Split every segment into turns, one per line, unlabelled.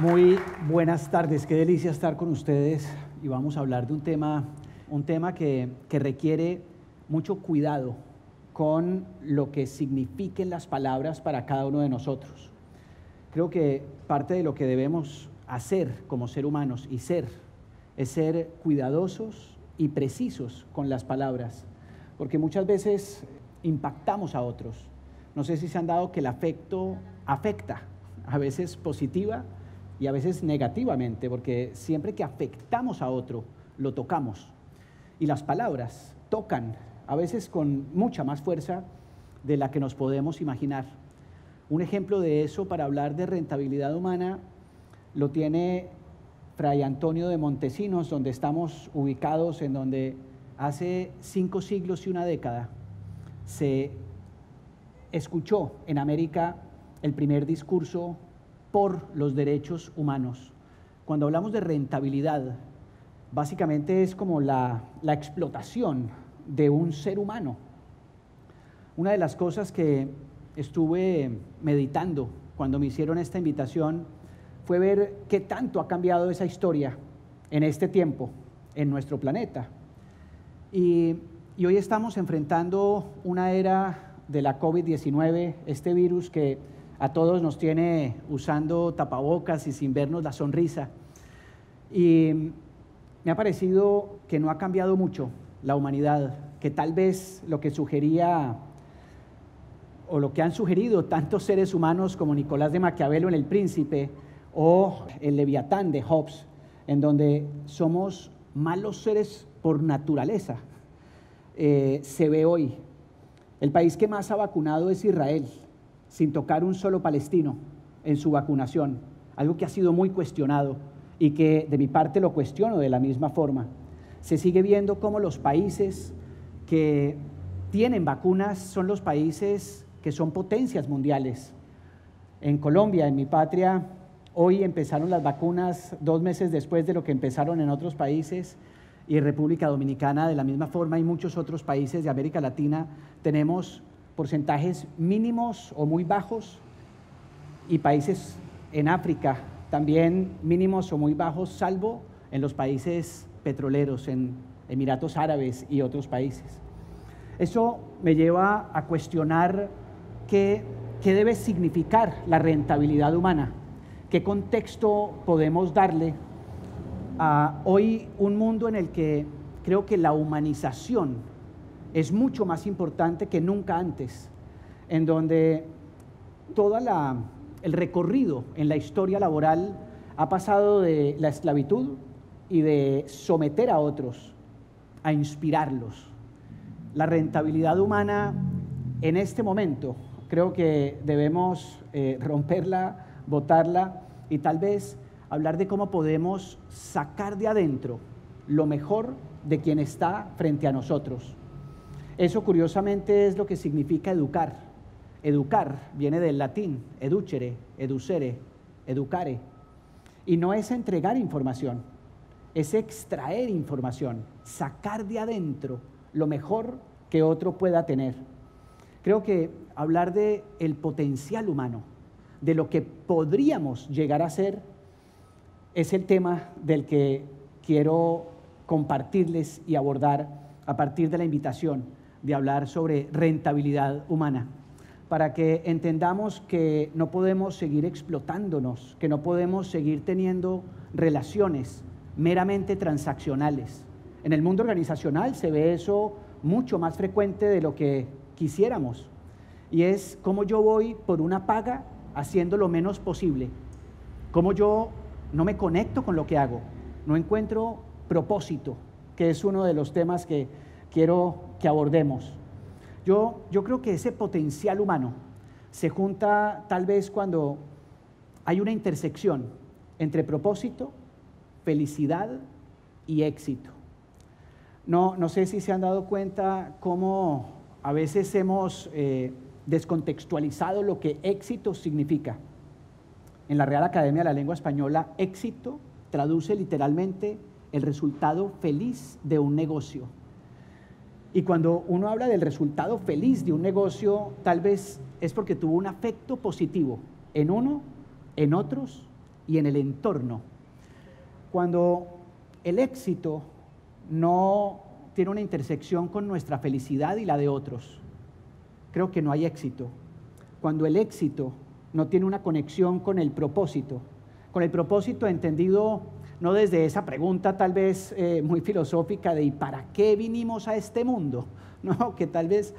Muy buenas tardes, qué delicia estar con ustedes y vamos a hablar de un tema que requiere mucho cuidado con lo que signifiquen las palabras para cada uno de nosotros. Creo que parte de lo que debemos hacer como ser humanos es ser cuidadosos y precisos con las palabras, porque muchas veces impactamos a otros. No sé si se han dado que el afecto afecta, a veces positiva y a veces negativamente, porque siempre que afectamos a otro, lo tocamos. Y las palabras tocan, a veces con mucha más fuerza de la que nos podemos imaginar. Un ejemplo de eso para hablar de rentabilidad humana lo tiene Fray Antonio de Montesinos, donde estamos ubicados, en donde hace 5 siglos y una década se escuchó en América el primer discurso por los derechos humanos. Cuando hablamos de rentabilidad, básicamente es como la explotación de un ser humano. Una de las cosas que estuve meditando cuando me hicieron esta invitación fue ver qué tanto ha cambiado esa historia en este tiempo, en nuestro planeta. Y hoy estamos enfrentando una era de la COVID-19, este virus que a todos nos tiene usando tapabocas y sin vernos la sonrisa. Y me ha parecido que no ha cambiado mucho la humanidad, que tal vez lo que sugería o lo que han sugerido tantos seres humanos como Nicolás de Maquiavelo en El Príncipe o el Leviatán de Hobbes, en donde somos malos seres por naturaleza, se ve hoy. El país que más ha vacunado es Israel, sin tocar un solo palestino en su vacunación, algo que ha sido muy cuestionado y que de mi parte lo cuestiono de la misma forma. Se sigue viendo cómo los países que tienen vacunas son los países que son potencias mundiales. En Colombia, en mi patria, hoy empezaron las vacunas 2 meses después de lo que empezaron en otros países, y en República Dominicana de la misma forma, y muchos otros países de América Latina tenemos porcentajes mínimos o muy bajos, y países en África también mínimos o muy bajos, salvo en los países petroleros, en Emiratos Árabes y otros países. Eso me lleva a cuestionar qué debe significar la rentabilidad humana, qué contexto podemos darle a hoy un mundo en el que creo que la humanización es mucho más importante que nunca antes, en donde todo el recorrido en la historia laboral ha pasado de la esclavitud y de someter a otros a inspirarlos. La rentabilidad humana en este momento creo que debemos romperla, botarla y tal vez hablar de cómo podemos sacar de adentro lo mejor de quien está frente a nosotros. Eso curiosamente es lo que significa educar. Educar viene del latín, educere, educere, educare. Y no es entregar información, es extraer información, sacar de adentro lo mejor que otro pueda tener. Creo que hablar de el potencial humano, de lo que podríamos llegar a ser, es el tema del que quiero compartirles y abordar a partir de la invitación de hablar sobre rentabilidad humana, para que entendamos que no podemos seguir explotándonos, que no podemos seguir teniendo relaciones meramente transaccionales. En el mundo organizacional se ve eso mucho más frecuente de lo que quisiéramos, y es cómo yo voy por una paga haciendo lo menos posible, cómo yo no me conecto con lo que hago, no encuentro propósito, que es uno de los temas que quiero que abordemos. Yo creo que ese potencial humano se junta tal vez cuando hay una intersección entre propósito, felicidad y éxito. No sé si se han dado cuenta cómo a veces hemos descontextualizado lo que éxito significa. En la Real Academia de la Lengua Española, éxito traduce literalmente el resultado feliz de un negocio. Y cuando uno habla del resultado feliz de un negocio, tal vez es porque tuvo un afecto positivo en uno, en otros y en el entorno. Cuando el éxito no tiene una intersección con nuestra felicidad y la de otros, creo que no hay éxito. Cuando el éxito no tiene una conexión con el propósito entendido no desde esa pregunta tal vez muy filosófica de ¿y para qué vinimos a este mundo? No, que tal vez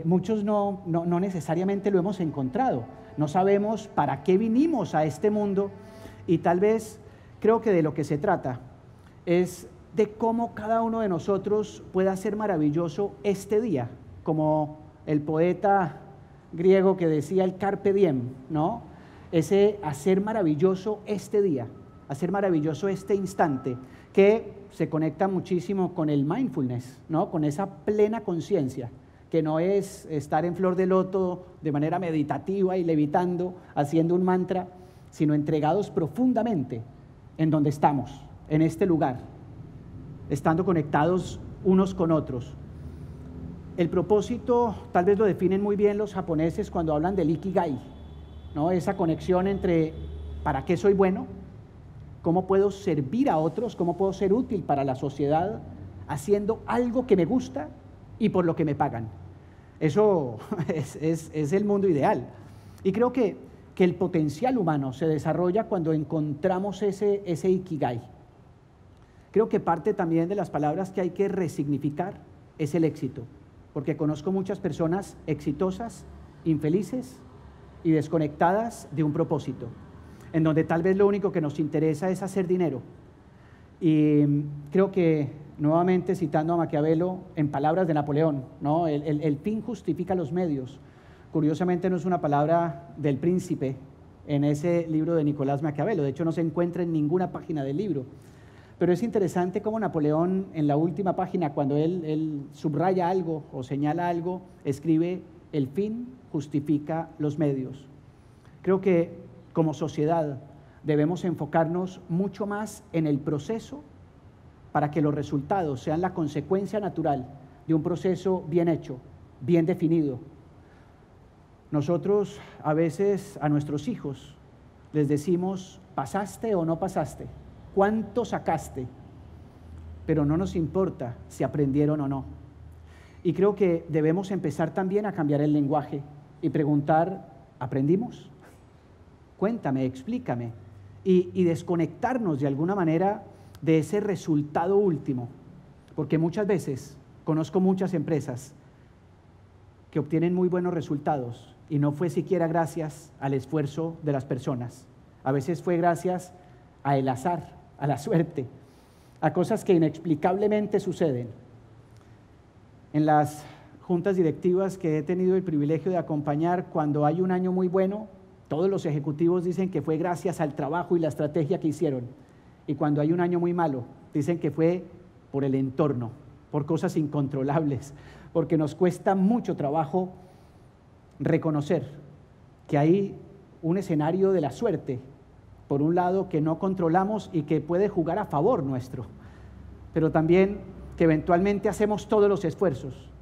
muchos no necesariamente lo hemos encontrado, no sabemos para qué vinimos a este mundo, y tal vez creo que de lo que se trata es de cómo cada uno de nosotros pueda hacer maravilloso este día, como el poeta griego que decía el carpe diem, ¿no? Ese hacer maravilloso este día, hacer maravilloso este instante, que se conecta muchísimo con el mindfulness, ¿no? Con esa plena conciencia, que no es estar en flor de loto de manera meditativa y levitando, haciendo un mantra, sino entregados profundamente en donde estamos, en este lugar, estando conectados unos con otros. El propósito tal vez lo definen muy bien los japoneses cuando hablan del ikigai, ¿no? Esa conexión entre ¿para qué soy bueno? ¿Cómo puedo servir a otros? ¿Cómo puedo ser útil para la sociedad haciendo algo que me gusta y por lo que me pagan? Eso es el mundo ideal. Y creo que el potencial humano se desarrolla cuando encontramos ese ikigai. Creo que parte también de las palabras que hay que resignificar es el éxito, porque conozco muchas personas exitosas, infelices y desconectadas de un propósito, en donde tal vez lo único que nos interesa es hacer dinero. Y creo que, nuevamente citando a Maquiavelo, en palabras de Napoleón, ¿no? El fin justifica los medios. Curiosamente no es una palabra del Príncipe en ese libro de Nicolás Maquiavelo, de hecho no se encuentra en ninguna página del libro. Pero es interesante cómo Napoleón, en la última página, cuando él subraya algo o señala algo, escribe: el fin justifica los medios. Creo que como sociedad debemos enfocarnos mucho más en el proceso para que los resultados sean la consecuencia natural de un proceso bien hecho, bien definido. Nosotros a veces a nuestros hijos les decimos: ¿pasaste o no pasaste? ¿Cuánto sacaste? Pero no nos importa si aprendieron o no. Y creo que debemos empezar también a cambiar el lenguaje y preguntar: ¿aprendimos? Cuéntame, explícame. Y desconectarnos de alguna manera de ese resultado último. Porque muchas veces conozco muchas empresas que obtienen muy buenos resultados y no fue siquiera gracias al esfuerzo de las personas. A veces fue gracias al azar, a la suerte, a cosas que inexplicablemente suceden. En las juntas directivas que he tenido el privilegio de acompañar, cuando hay un año muy bueno, todos los ejecutivos dicen que fue gracias al trabajo y la estrategia que hicieron. Y cuando hay un año muy malo, dicen que fue por el entorno, por cosas incontrolables, porque nos cuesta mucho trabajo reconocer que hay un escenario de la suerte, por un lado, que no controlamos y que puede jugar a favor nuestro, pero también que eventualmente hacemos todos los esfuerzos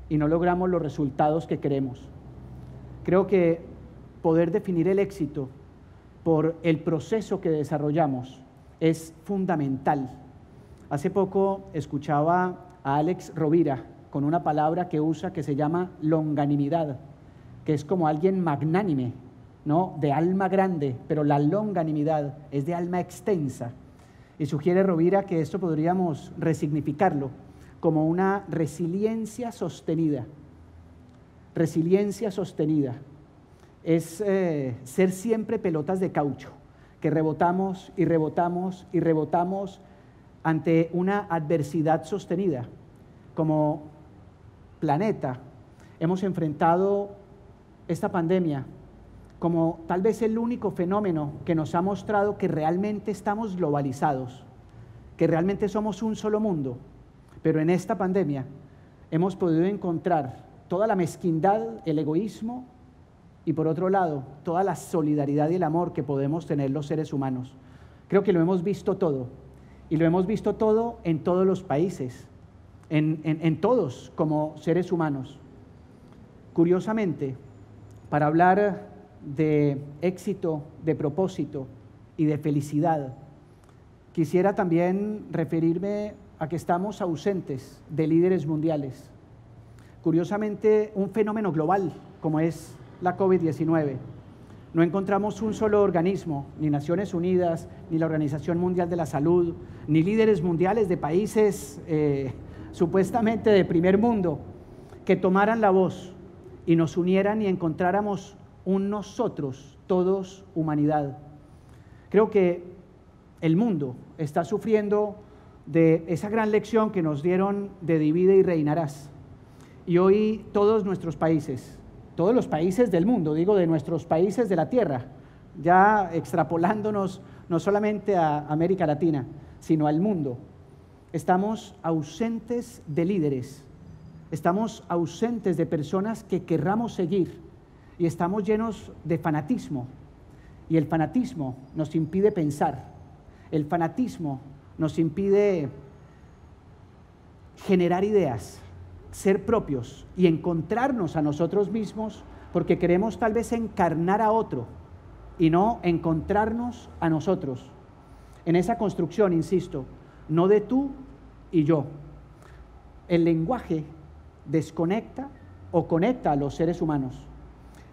y no logramos los resultados que queremos. Creo que poder definir el éxito por el proceso que desarrollamos es fundamental. Hace poco escuchaba a Alex Rovira con una palabra que usa que se llama longanimidad, que es como alguien magnánime, ¿no? De alma grande, pero la longanimidad es de alma extensa. Y sugiere Rovira que esto podríamos resignificarlo como una resiliencia sostenida. Resiliencia sostenida es ser siempre pelotas de caucho, que rebotamos y rebotamos y rebotamos ante una adversidad sostenida. Como planeta hemos enfrentado esta pandemia como tal vez el único fenómeno que nos ha mostrado que realmente estamos globalizados, que realmente somos un solo mundo. Pero en esta pandemia hemos podido encontrar toda la mezquindad, el egoísmo y por otro lado, toda la solidaridad y el amor que podemos tener los seres humanos. Creo que lo hemos visto todo y lo hemos visto todo en todos los países. en todos como seres humanos. Curiosamente, para hablar de éxito, de propósito y de felicidad, quisiera también referirme a que estamos ausentes de líderes mundiales. Curiosamente, un fenómeno global como es la COVID-19. No encontramos un solo organismo, ni Naciones Unidas, ni la Organización Mundial de la Salud, ni líderes mundiales de países supuestamente de primer mundo, que tomaran la voz y nos unieran y encontráramos un nosotros, todos humanidad. Creo que el mundo está sufriendo de esa gran lección que nos dieron de divide y reinarás. Y hoy todos nuestros países, todos los países del mundo, digo de nuestros países de la tierra, ya extrapolándonos no solamente a América Latina, sino al mundo, estamos ausentes de líderes, estamos ausentes de personas que querramos seguir y estamos llenos de fanatismo. Y el fanatismo nos impide pensar, el fanatismo nos impide generar ideas, ser propios y encontrarnos a nosotros mismos, porque queremos tal vez encarnar a otro y no encontrarnos a nosotros. En esa construcción, insisto, no de tú y yo. El lenguaje desconecta o conecta a los seres humanos.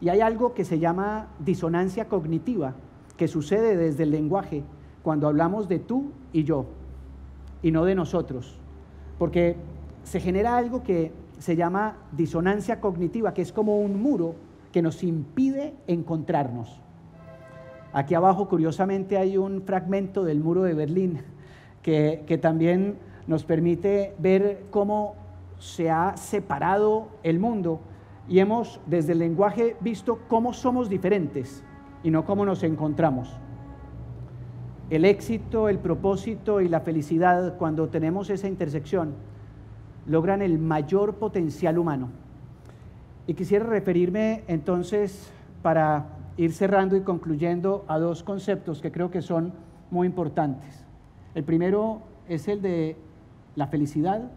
Y hay algo que se llama disonancia cognitiva, que sucede desde el lenguaje cuando hablamos de tú y yo, y no de nosotros. Porque se genera algo que se llama disonancia cognitiva, que es como un muro que nos impide encontrarnos. Aquí abajo, curiosamente, hay un fragmento del muro de Berlín que también nos permite ver cómo se ha separado el mundo y hemos, desde el lenguaje, visto cómo somos diferentes y no cómo nos encontramos. El éxito, el propósito y la felicidad, cuando tenemos esa intersección, logran el mayor potencial humano. Y quisiera referirme entonces, para ir cerrando y concluyendo, a dos conceptos que creo que son muy importantes. El primero es el de la felicidad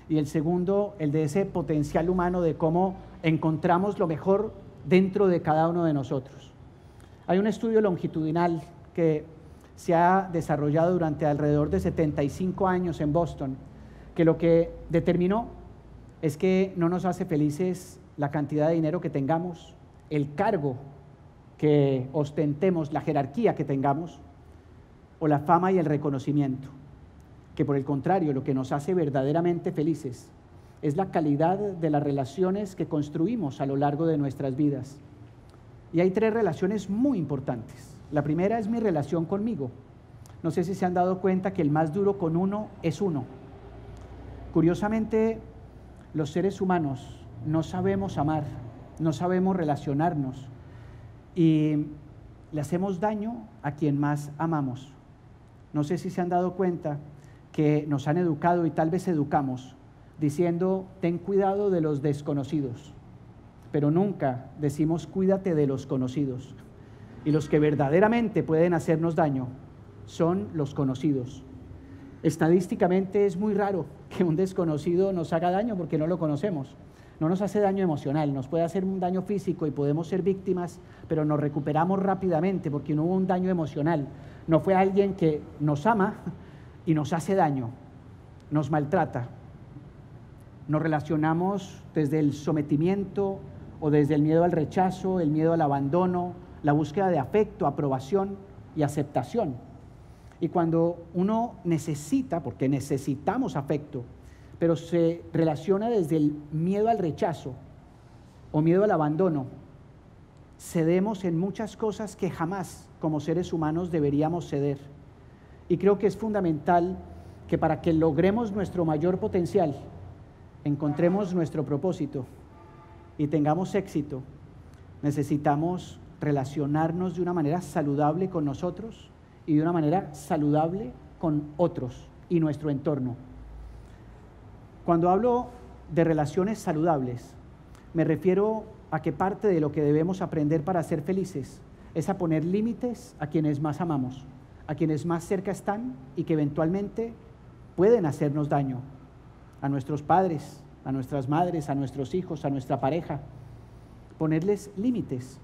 y el segundo, el de ese potencial humano, de cómo encontramos lo mejor dentro de cada uno de nosotros. Hay un estudio longitudinal que se ha desarrollado durante alrededor de 75 años en Boston, que lo que determinó es que no nos hace felices la cantidad de dinero que tengamos, el cargo que ostentemos, la jerarquía que tengamos, o la fama y el reconocimiento, que por el contrario, lo que nos hace verdaderamente felices es la calidad de las relaciones que construimos a lo largo de nuestras vidas. Y hay tres relaciones muy importantes. La primera es mi relación conmigo. No sé si se han dado cuenta que el más duro con uno es uno. Curiosamente, los seres humanos no sabemos amar, no sabemos relacionarnos y le hacemos daño a quien más amamos. No sé si se han dado cuenta que nos han educado y tal vez educamos diciendo, ten cuidado de los desconocidos, pero nunca decimos, cuídate de los conocidos. Y los que verdaderamente pueden hacernos daño son los conocidos. Estadísticamente es muy raro que un desconocido nos haga daño porque no lo conocemos. No nos hace daño emocional, nos puede hacer un daño físico y podemos ser víctimas, pero nos recuperamos rápidamente porque no hubo un daño emocional. No fue alguien que nos ama y nos hace daño, nos maltrata. Nos relacionamos desde el sometimiento o desde el miedo al rechazo, el miedo al abandono, la búsqueda de afecto, aprobación y aceptación. Y cuando uno necesita, porque necesitamos afecto, pero se relaciona desde el miedo al rechazo o miedo al abandono, cedemos en muchas cosas que jamás como seres humanos deberíamos ceder. Y creo que es fundamental que para que logremos nuestro mayor potencial, encontremos nuestro propósito y tengamos éxito, necesitamos relacionarnos de una manera saludable con nosotros y de una manera saludable con otros y nuestro entorno. Cuando hablo de relaciones saludables, me refiero a que parte de lo que debemos aprender para ser felices es a poner límites a quienes más amamos, a quienes más cerca están y que eventualmente pueden hacernos daño. a nuestros padres, a nuestras madres, a nuestros hijos, a nuestra pareja. Ponerles límites,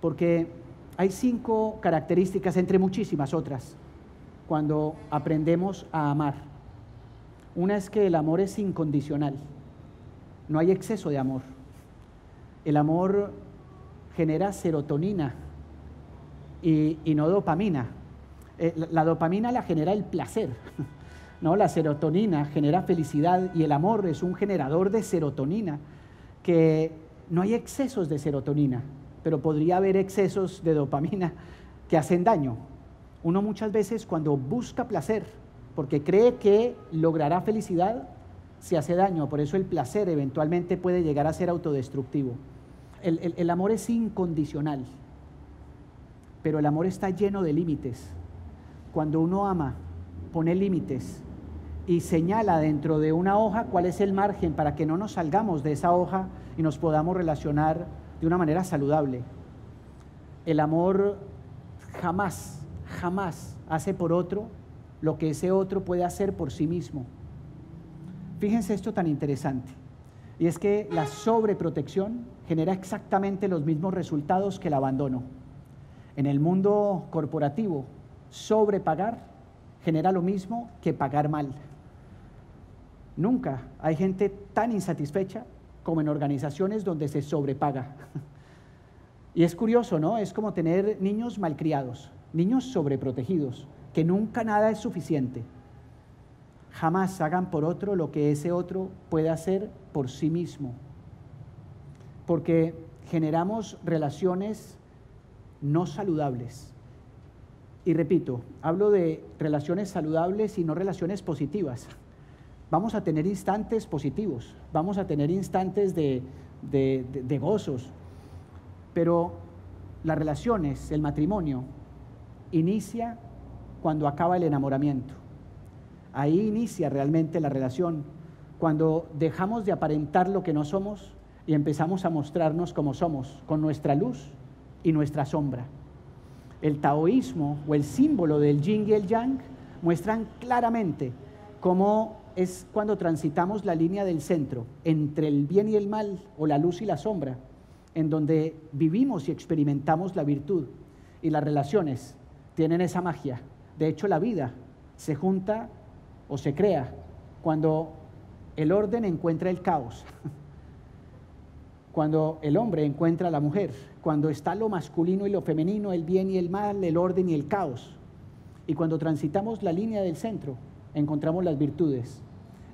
porque hay 5 características, entre muchísimas otras, cuando aprendemos a amar. Una es que el amor es incondicional, no hay exceso de amor. El amor genera serotonina y no dopamina. La dopamina la genera el placer, ¿no? La serotonina genera felicidad y el amor es un generador de serotonina, que no hay excesos de serotonina, pero podría haber excesos de dopamina que hacen daño. Uno muchas veces cuando busca placer, porque cree que logrará felicidad, se hace daño. Por eso el placer eventualmente puede llegar a ser autodestructivo. El amor es incondicional, pero el amor está lleno de límites. Cuando uno ama, pone límites y señala dentro de una hoja cuál es el margen para que no nos salgamos de esa hoja y nos podamos relacionar de una manera saludable. El amor jamás hace por otro lo que ese otro puede hacer por sí mismo. Fíjense esto tan interesante, y es que la sobreprotección genera exactamente los mismos resultados que el abandono. En el mundo corporativo, sobrepagar genera lo mismo que pagar mal. Nunca hay gente tan insatisfecha como en organizaciones donde se sobrepaga. Y es curioso, ¿no? Es como tener niños malcriados, niños sobreprotegidos, que nunca nada es suficiente. Jamás hagan por otro lo que ese otro puede hacer por sí mismo, porque generamos relaciones no saludables. Y repito, hablo de relaciones saludables y no relaciones positivas. Vamos a tener instantes positivos, vamos a tener instantes de gozos, pero las relaciones, el matrimonio, inicia cuando acaba el enamoramiento. Ahí inicia realmente la relación, cuando dejamos de aparentar lo que no somos y empezamos a mostrarnos como somos, con nuestra luz y nuestra sombra. El taoísmo o el símbolo del yin y el yang muestran claramente cómo es cuando transitamos la línea del centro entre el bien y el mal, o la luz y la sombra, en donde vivimos y experimentamos la virtud. Y las relaciones tienen esa magia. De hecho, la vida se junta o se crea cuando el orden encuentra el caos, cuando el hombre encuentra a la mujer, cuando está lo masculino y lo femenino, el bien y el mal, el orden y el caos. Y cuando transitamos la línea del centro, encontramos las virtudes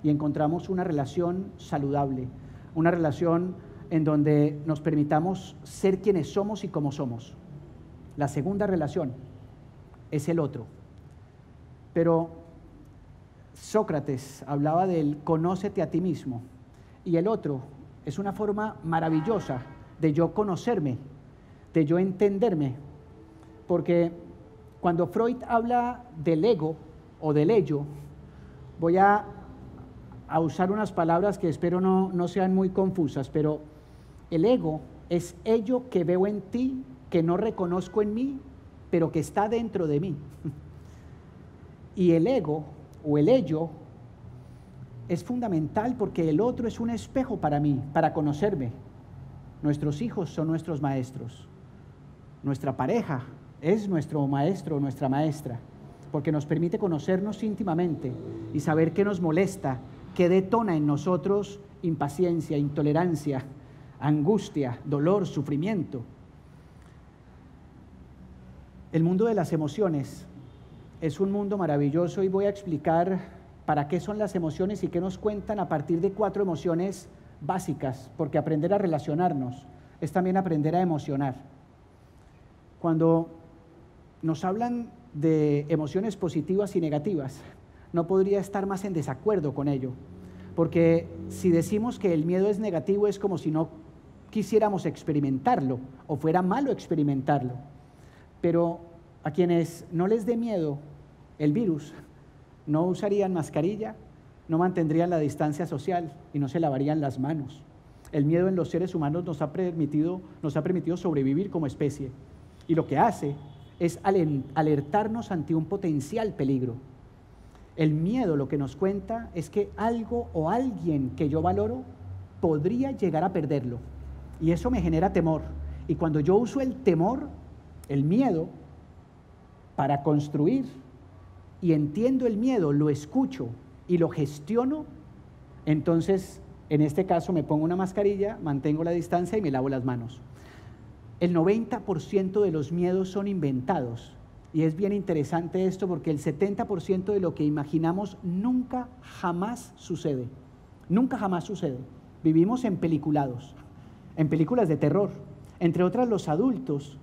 y encontramos una relación saludable, una relación en donde nos permitamos ser quienes somos y como somos. La segunda relación es el otro. Pero Sócrates hablaba del conócete a ti mismo, y el otro es una forma maravillosa de yo conocerme, de yo entenderme, porque cuando Freud habla del ego o del ello, voy a usar unas palabras que espero no sean muy confusas, pero el ego es ello que veo en ti, que no reconozco en mí, pero que está dentro de mí. Y el ego o el ello es fundamental porque el otro es un espejo para mí, para conocerme. Nuestros hijos son nuestros maestros. Nuestra pareja es nuestro maestro o nuestra maestra, porque nos permite conocernos íntimamente y saber qué nos molesta, qué detona en nosotros impaciencia, intolerancia, angustia, dolor, sufrimiento. El mundo de las emociones es un mundo maravilloso, y voy a explicar para qué son las emociones y qué nos cuentan a partir de 4 emociones básicas, porque aprender a relacionarnos es también aprender a emocionar. Cuando nos hablan de emociones positivas y negativas, no podría estar más en desacuerdo con ello, porque si decimos que el miedo es negativo, es como si no quisiéramos experimentarlo o fuera malo experimentarlo. Pero a quienes no les dé miedo el virus, no usarían mascarilla, no mantendrían la distancia social y no se lavarían las manos. El miedo en los seres humanos nos ha permitido sobrevivir como especie, y lo que hace es alertarnos ante un potencial peligro. El miedo lo que nos cuenta es que algo o alguien que yo valoro podría llegar a perderlo. Y eso me genera temor. Y cuando yo uso el temor, el miedo, para construir, y entiendo el miedo, lo escucho y lo gestiono, entonces, en este caso, me pongo una mascarilla, mantengo la distancia y me lavo las manos. El 90% de los miedos son inventados. Y es bien interesante esto porque el 70% de lo que imaginamos nunca jamás sucede. Nunca jamás sucede. Vivimos en peliculados, en películas de terror. Entre otras, los adultos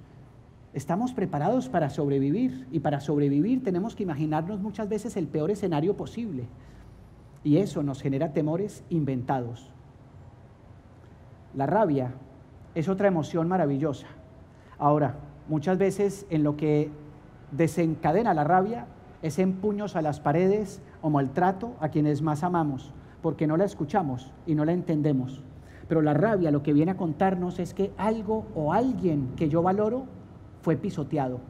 estamos preparados para sobrevivir. Y para sobrevivir tenemos que imaginarnos muchas veces el peor escenario posible. Y eso nos genera temores inventados. La rabia es otra emoción maravillosa. Ahora, muchas veces en lo que desencadena la rabia es en puños a las paredes o maltrato a quienes más amamos, porque no la escuchamos y no la entendemos. Pero la rabia lo que viene a contarnos es que algo o alguien que yo valoro fue pisoteado.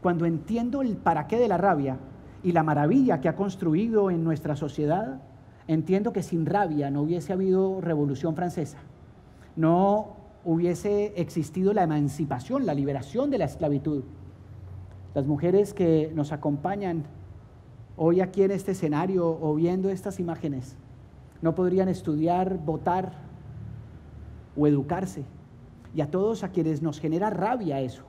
Cuando entiendo el para qué de la rabia y la maravilla que ha construido en nuestra sociedad, entiendo que sin rabia no hubiese habido Revolución Francesa, no hubiese existido la emancipación, la liberación de la esclavitud. Las mujeres que nos acompañan hoy aquí en este escenario o viendo estas imágenes no podrían estudiar, votar o educarse. Y a todos a quienes nos genera rabia eso,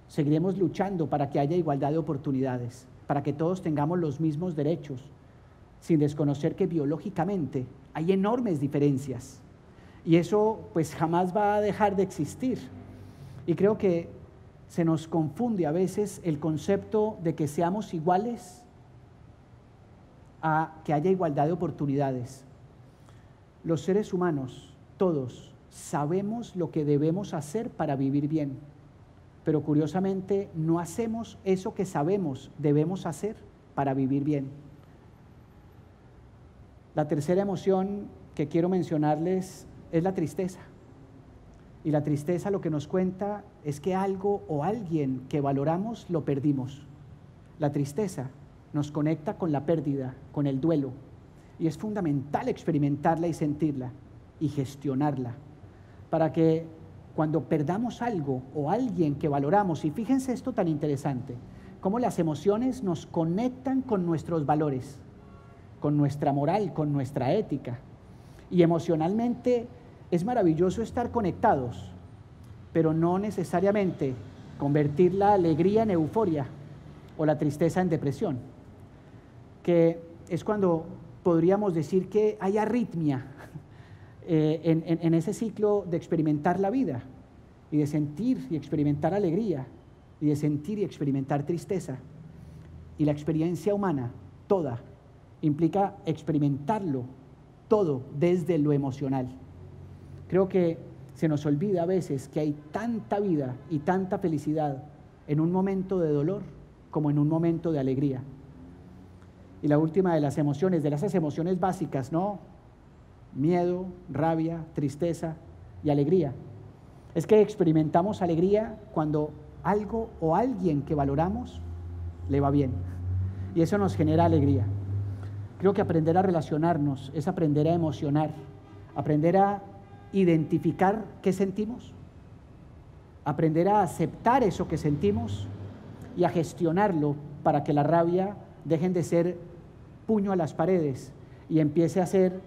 seguiremos luchando para que haya igualdad de oportunidades, para que todos tengamos los mismos derechos, sin desconocer que biológicamente hay enormes diferencias. Y eso pues jamás va a dejar de existir. Y creo que se nos confunde a veces el concepto de que seamos iguales a que haya igualdad de oportunidades. Los seres humanos, todos, sabemos lo que debemos hacer para vivir bien, pero curiosamente no hacemos eso que sabemos debemos hacer para vivir bien. La tercera emoción que quiero mencionarles es la tristeza. Y la tristeza lo que nos cuenta es que algo o alguien que valoramos lo perdimos. La tristeza nos conecta con la pérdida, con el duelo. Y es fundamental experimentarla y sentirla y gestionarla para que cuando perdamos algo o alguien que valoramos, y fíjense esto tan interesante, cómo las emociones nos conectan con nuestros valores, con nuestra moral, con nuestra ética. Y emocionalmente es maravilloso estar conectados, pero no necesariamente convertir la alegría en euforia o la tristeza en depresión, que es cuando podríamos decir que hay arritmia en ese ciclo de experimentar la vida y de sentir y experimentar alegría y de sentir y experimentar tristeza. Y la experiencia humana, toda, implica experimentarlo todo desde lo emocional. Creo que se nos olvida a veces que hay tanta vida y tanta felicidad en un momento de dolor como en un momento de alegría. Y la última de las emociones, de esas emociones básicas, ¿no? Miedo, rabia, tristeza y alegría. Es que experimentamos alegría cuando algo o alguien que valoramos le va bien. Y eso nos genera alegría. Creo que aprender a relacionarnos es aprender a emocionar, aprender a identificar qué sentimos, aprender a aceptar eso que sentimos y a gestionarlo para que la rabia dejen de ser puño a las paredes y empiece a ser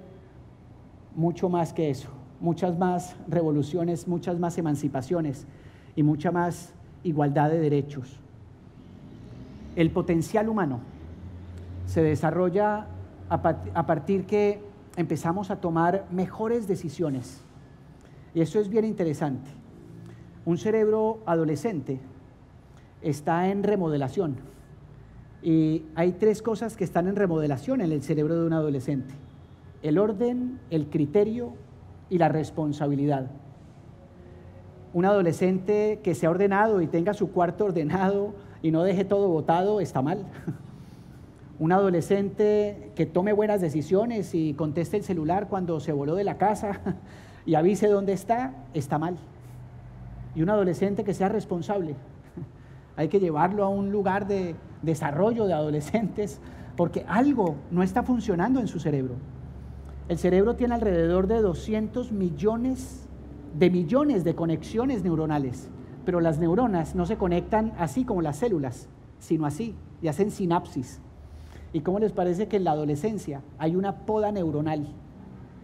mucho más que eso, muchas más revoluciones, muchas más emancipaciones y mucha más igualdad de derechos. El potencial humano se desarrolla a partir que empezamos a tomar mejores decisiones. Y eso es bien interesante. Un cerebro adolescente está en remodelación. Y hay 3 cosas que están en remodelación en el cerebro de un adolescente: el orden, el criterio y la responsabilidad. Un adolescente que sea ordenado y tenga su cuarto ordenado y no deje todo botado está mal. Un adolescente que tome buenas decisiones y conteste el celular cuando se voló de la casa y avise dónde está mal. Y un adolescente que sea responsable. Hay que llevarlo a un lugar de desarrollo de adolescentes porque algo no está funcionando en su cerebro. El cerebro tiene alrededor de 200 millones de conexiones neuronales, pero las neuronas no se conectan así como las células, sino así, y hacen sinapsis. ¿Y cómo les parece que en la adolescencia hay una poda neuronal?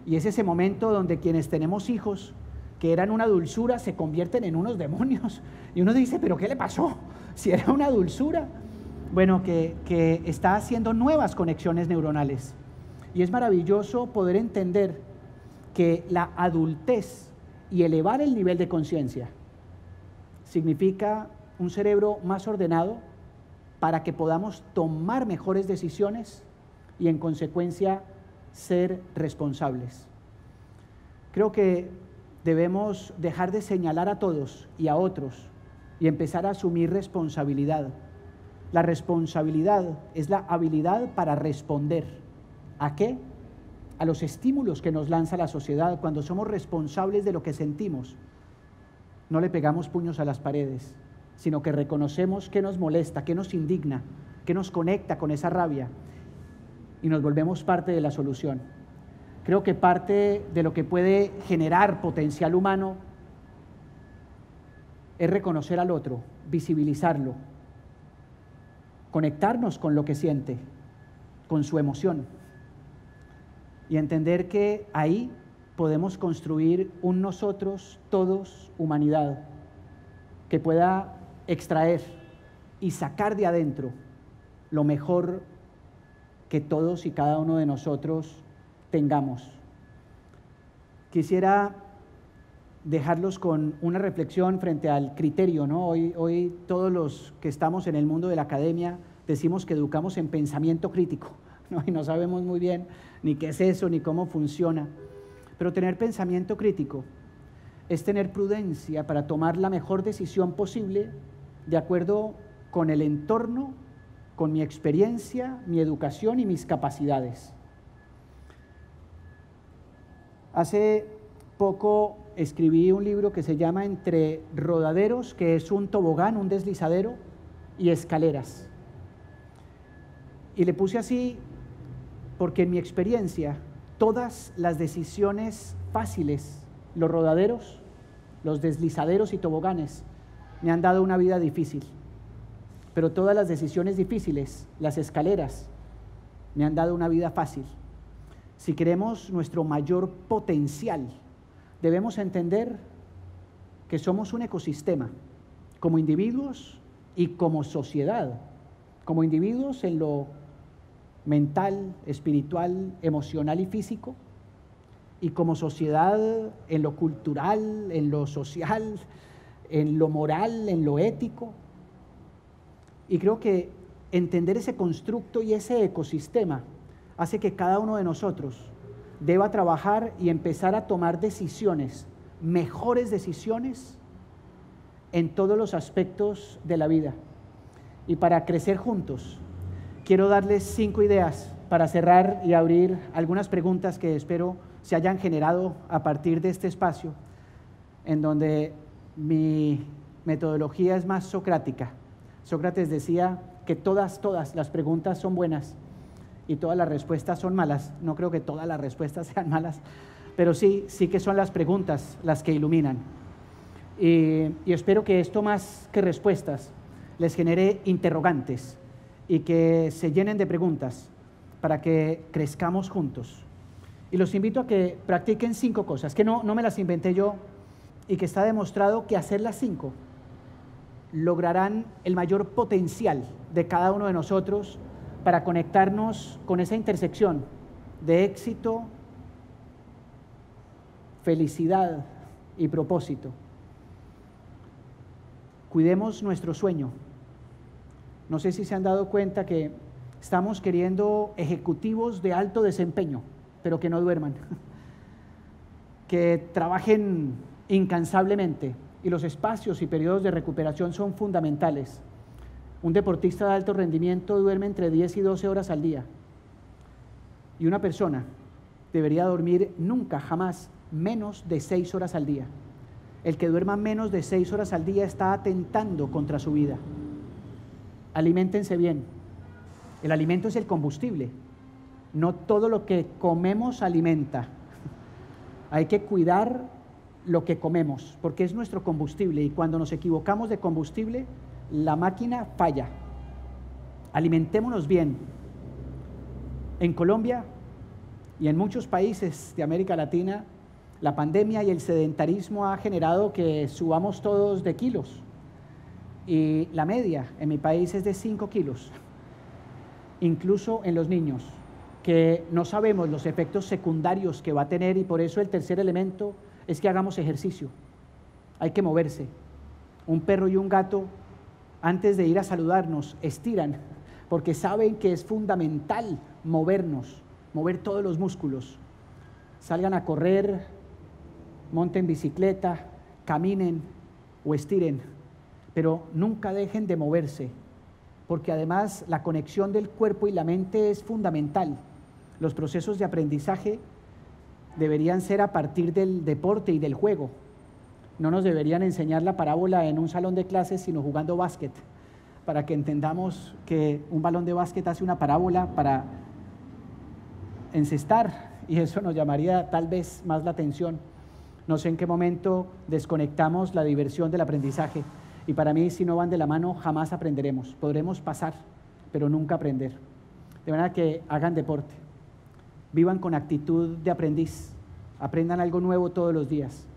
Y es ese momento donde quienes tenemos hijos que eran una dulzura se convierten en unos demonios. Y uno dice, ¿pero qué le pasó? Si era una dulzura. Bueno, que está haciendo nuevas conexiones neuronales. Y es maravilloso poder entender que la adultez y elevar el nivel de conciencia significa un cerebro más ordenado para que podamos tomar mejores decisiones y en consecuencia ser responsables. Creo que debemos dejar de señalar a todos y a otros y empezar a asumir responsabilidad. La responsabilidad es la habilidad para responder. ¿A qué? A los estímulos que nos lanza la sociedad. Cuando somos responsables de lo que sentimos, no le pegamos puños a las paredes, sino que reconocemos qué nos molesta, qué nos indigna, qué nos conecta con esa rabia y nos volvemos parte de la solución. Creo que parte de lo que puede generar potencial humano es reconocer al otro, visibilizarlo, conectarnos con lo que siente, con su emoción y entender que ahí podemos construir un nosotros, todos, humanidad, que pueda extraer y sacar de adentro lo mejor que todos y cada uno de nosotros tengamos. Quisiera dejarlos con una reflexión frente al criterio, ¿no? Hoy todos los que estamos en el mundo de la academia decimos que educamos en pensamiento crítico, ¿no? Y no sabemos muy bien ni qué es eso, ni cómo funciona. Pero tener pensamiento crítico es tener prudencia para tomar la mejor decisión posible de acuerdo con el entorno, con mi experiencia, mi educación y mis capacidades. Hace poco escribí un libro que se llama Entre rodaderos, que es un tobogán, un deslizadero, y escaleras. Y le puse así porque en mi experiencia todas las decisiones fáciles, los rodaderos, los deslizaderos y toboganes, me han dado una vida difícil. Pero todas las decisiones difíciles, las escaleras, me han dado una vida fácil. Si queremos nuestro mayor potencial, debemos entender que somos un ecosistema, como individuos y como sociedad. Como individuos en lo mental, espiritual, emocional y físico, y como sociedad en lo cultural, en lo social, en lo moral, en lo ético. Y creo que entender ese constructo y ese ecosistema hace que cada uno de nosotros deba trabajar y empezar a tomar decisiones, mejores decisiones en todos los aspectos de la vida. Y para crecer juntos, quiero darles 5 ideas para cerrar y abrir algunas preguntas que espero se hayan generado a partir de este espacio, en donde mi metodología es más socrática. Sócrates decía que todas las preguntas son buenas y todas las respuestas son malas. No creo que todas las respuestas sean malas, pero sí que son las preguntas las que iluminan. Y espero que esto, más que respuestas, les genere interrogantes y que se llenen de preguntas para que crezcamos juntos. Y los invito a que practiquen 5 cosas, que no me las inventé yo y que está demostrado que hacer las 5 lograrán el mayor potencial de cada uno de nosotros para conectarnos con esa intersección de éxito, felicidad y propósito. Cuidemos nuestro sueño. No sé si se han dado cuenta que estamos queriendo ejecutivos de alto desempeño, pero que no duerman, que trabajen incansablemente, y los espacios y periodos de recuperación son fundamentales. Un deportista de alto rendimiento duerme entre 10 y 12 horas al día, y una persona debería dormir nunca, jamás, menos de 6 horas al día. El que duerma menos de 6 horas al día está atentando contra su vida. Aliméntense bien, El alimento es el combustible. No todo lo que comemos alimenta. Hay que cuidar lo que comemos, porque es nuestro combustible, y cuando nos equivocamos de combustible, la máquina falla. Alimentémonos bien. En Colombia y en muchos países de América Latina, la pandemia y el sedentarismo ha generado que subamos todos de kilos, y la media en mi país es de 5 kilos, incluso en los niños, que no sabemos los efectos secundarios que va a tener, y por eso el tercer elemento es que hagamos ejercicio. Hay que moverse. Un perro y un gato, antes de ir a saludarnos, estiran, porque saben que es fundamental movernos, mover todos los músculos. Salgan a correr, monten bicicleta, caminen o estiren, pero nunca dejen de moverse, porque además la conexión del cuerpo y la mente es fundamental. Los procesos de aprendizaje deberían ser a partir del deporte y del juego. No nos deberían enseñar la parábola en un salón de clases, sino jugando básquet, para que entendamos que un balón de básquet hace una parábola para encestar, y eso nos llamaría tal vez más la atención. No sé en qué momento desconectamos la diversión del aprendizaje, y para mí, si no van de la mano, jamás aprenderemos. Podremos pasar, pero nunca aprender. De manera que hagan deporte, vivan con actitud de aprendiz, aprendan algo nuevo todos los días.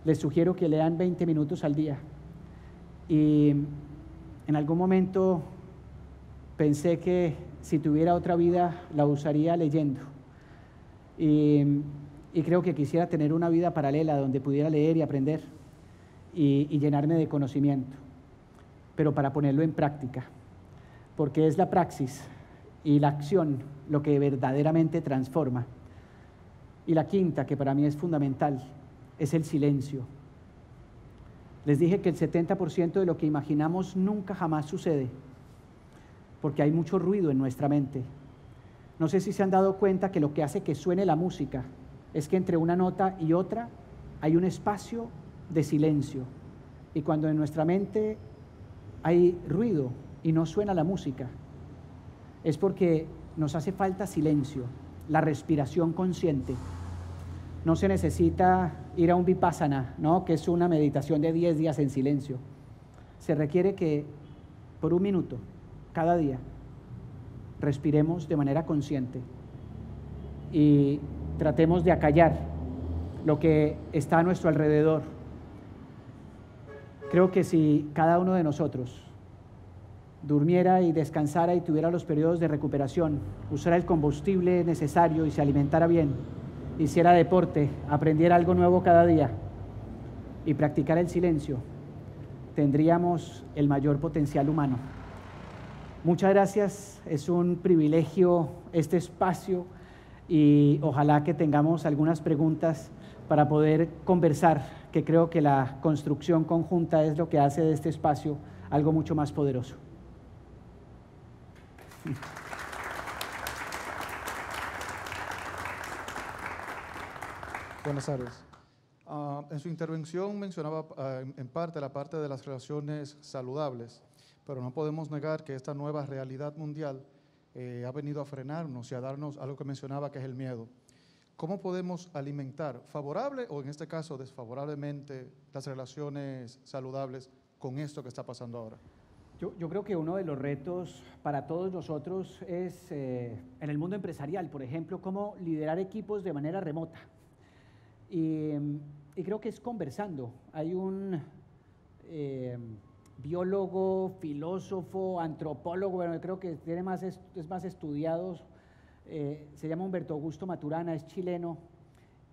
Les sugiero que lean 20 minutos al día, y en algún momento pensé que si tuviera otra vida la usaría leyendo, y creo que quisiera tener una vida paralela donde pudiera leer y aprender y llenarme de conocimiento, pero para ponerlo en práctica, porque es la praxis y la acción lo que verdaderamente transforma. Y la quinta, que para mí es fundamental, es el silencio. Les dije que el 70% de lo que imaginamos nunca jamás sucede, porque hay mucho ruido en nuestra mente. No sé si se han dado cuenta que lo que hace que suene la música es que entre una nota y otra hay un espacio de silencio, y cuando en nuestra mente hay ruido y no suena la música, es porque nos hace falta silencio, la respiración consciente. No se necesita ir a un vipassana, ¿no?, que es una meditación de 10 días en silencio. Se requiere que por 1 minuto cada día respiremos de manera consciente y tratemos de acallar lo que está a nuestro alrededor. Creo que si cada uno de nosotros durmiera y descansara y tuviera los periodos de recuperación, usara el combustible necesario y se alimentara bien, hiciera deporte, aprendiera algo nuevo cada día y practicara el silencio, tendríamos el mayor potencial humano. Muchas gracias, es un privilegio este espacio, y ojalá que tengamos algunas preguntas para poder conversar, que creo que la construcción conjunta es lo que hace de este espacio algo mucho más poderoso.
Buenas tardes. En su intervención mencionaba en parte la parte de las relaciones saludables, pero no podemos negar que esta nueva realidad mundial ha venido a frenarnos y a darnos algo que mencionaba, que es el miedo. ¿Cómo podemos alimentar favorable o en este caso desfavorablemente las relaciones saludables con esto que está pasando ahora?
Yo creo que uno de los retos para todos nosotros es, en el mundo empresarial, por ejemplo, cómo liderar equipos de manera remota. Y creo que es conversando. Hay un biólogo, filósofo, antropólogo, bueno, creo que es más estudiado, se llama Humberto Augusto Maturana, es chileno,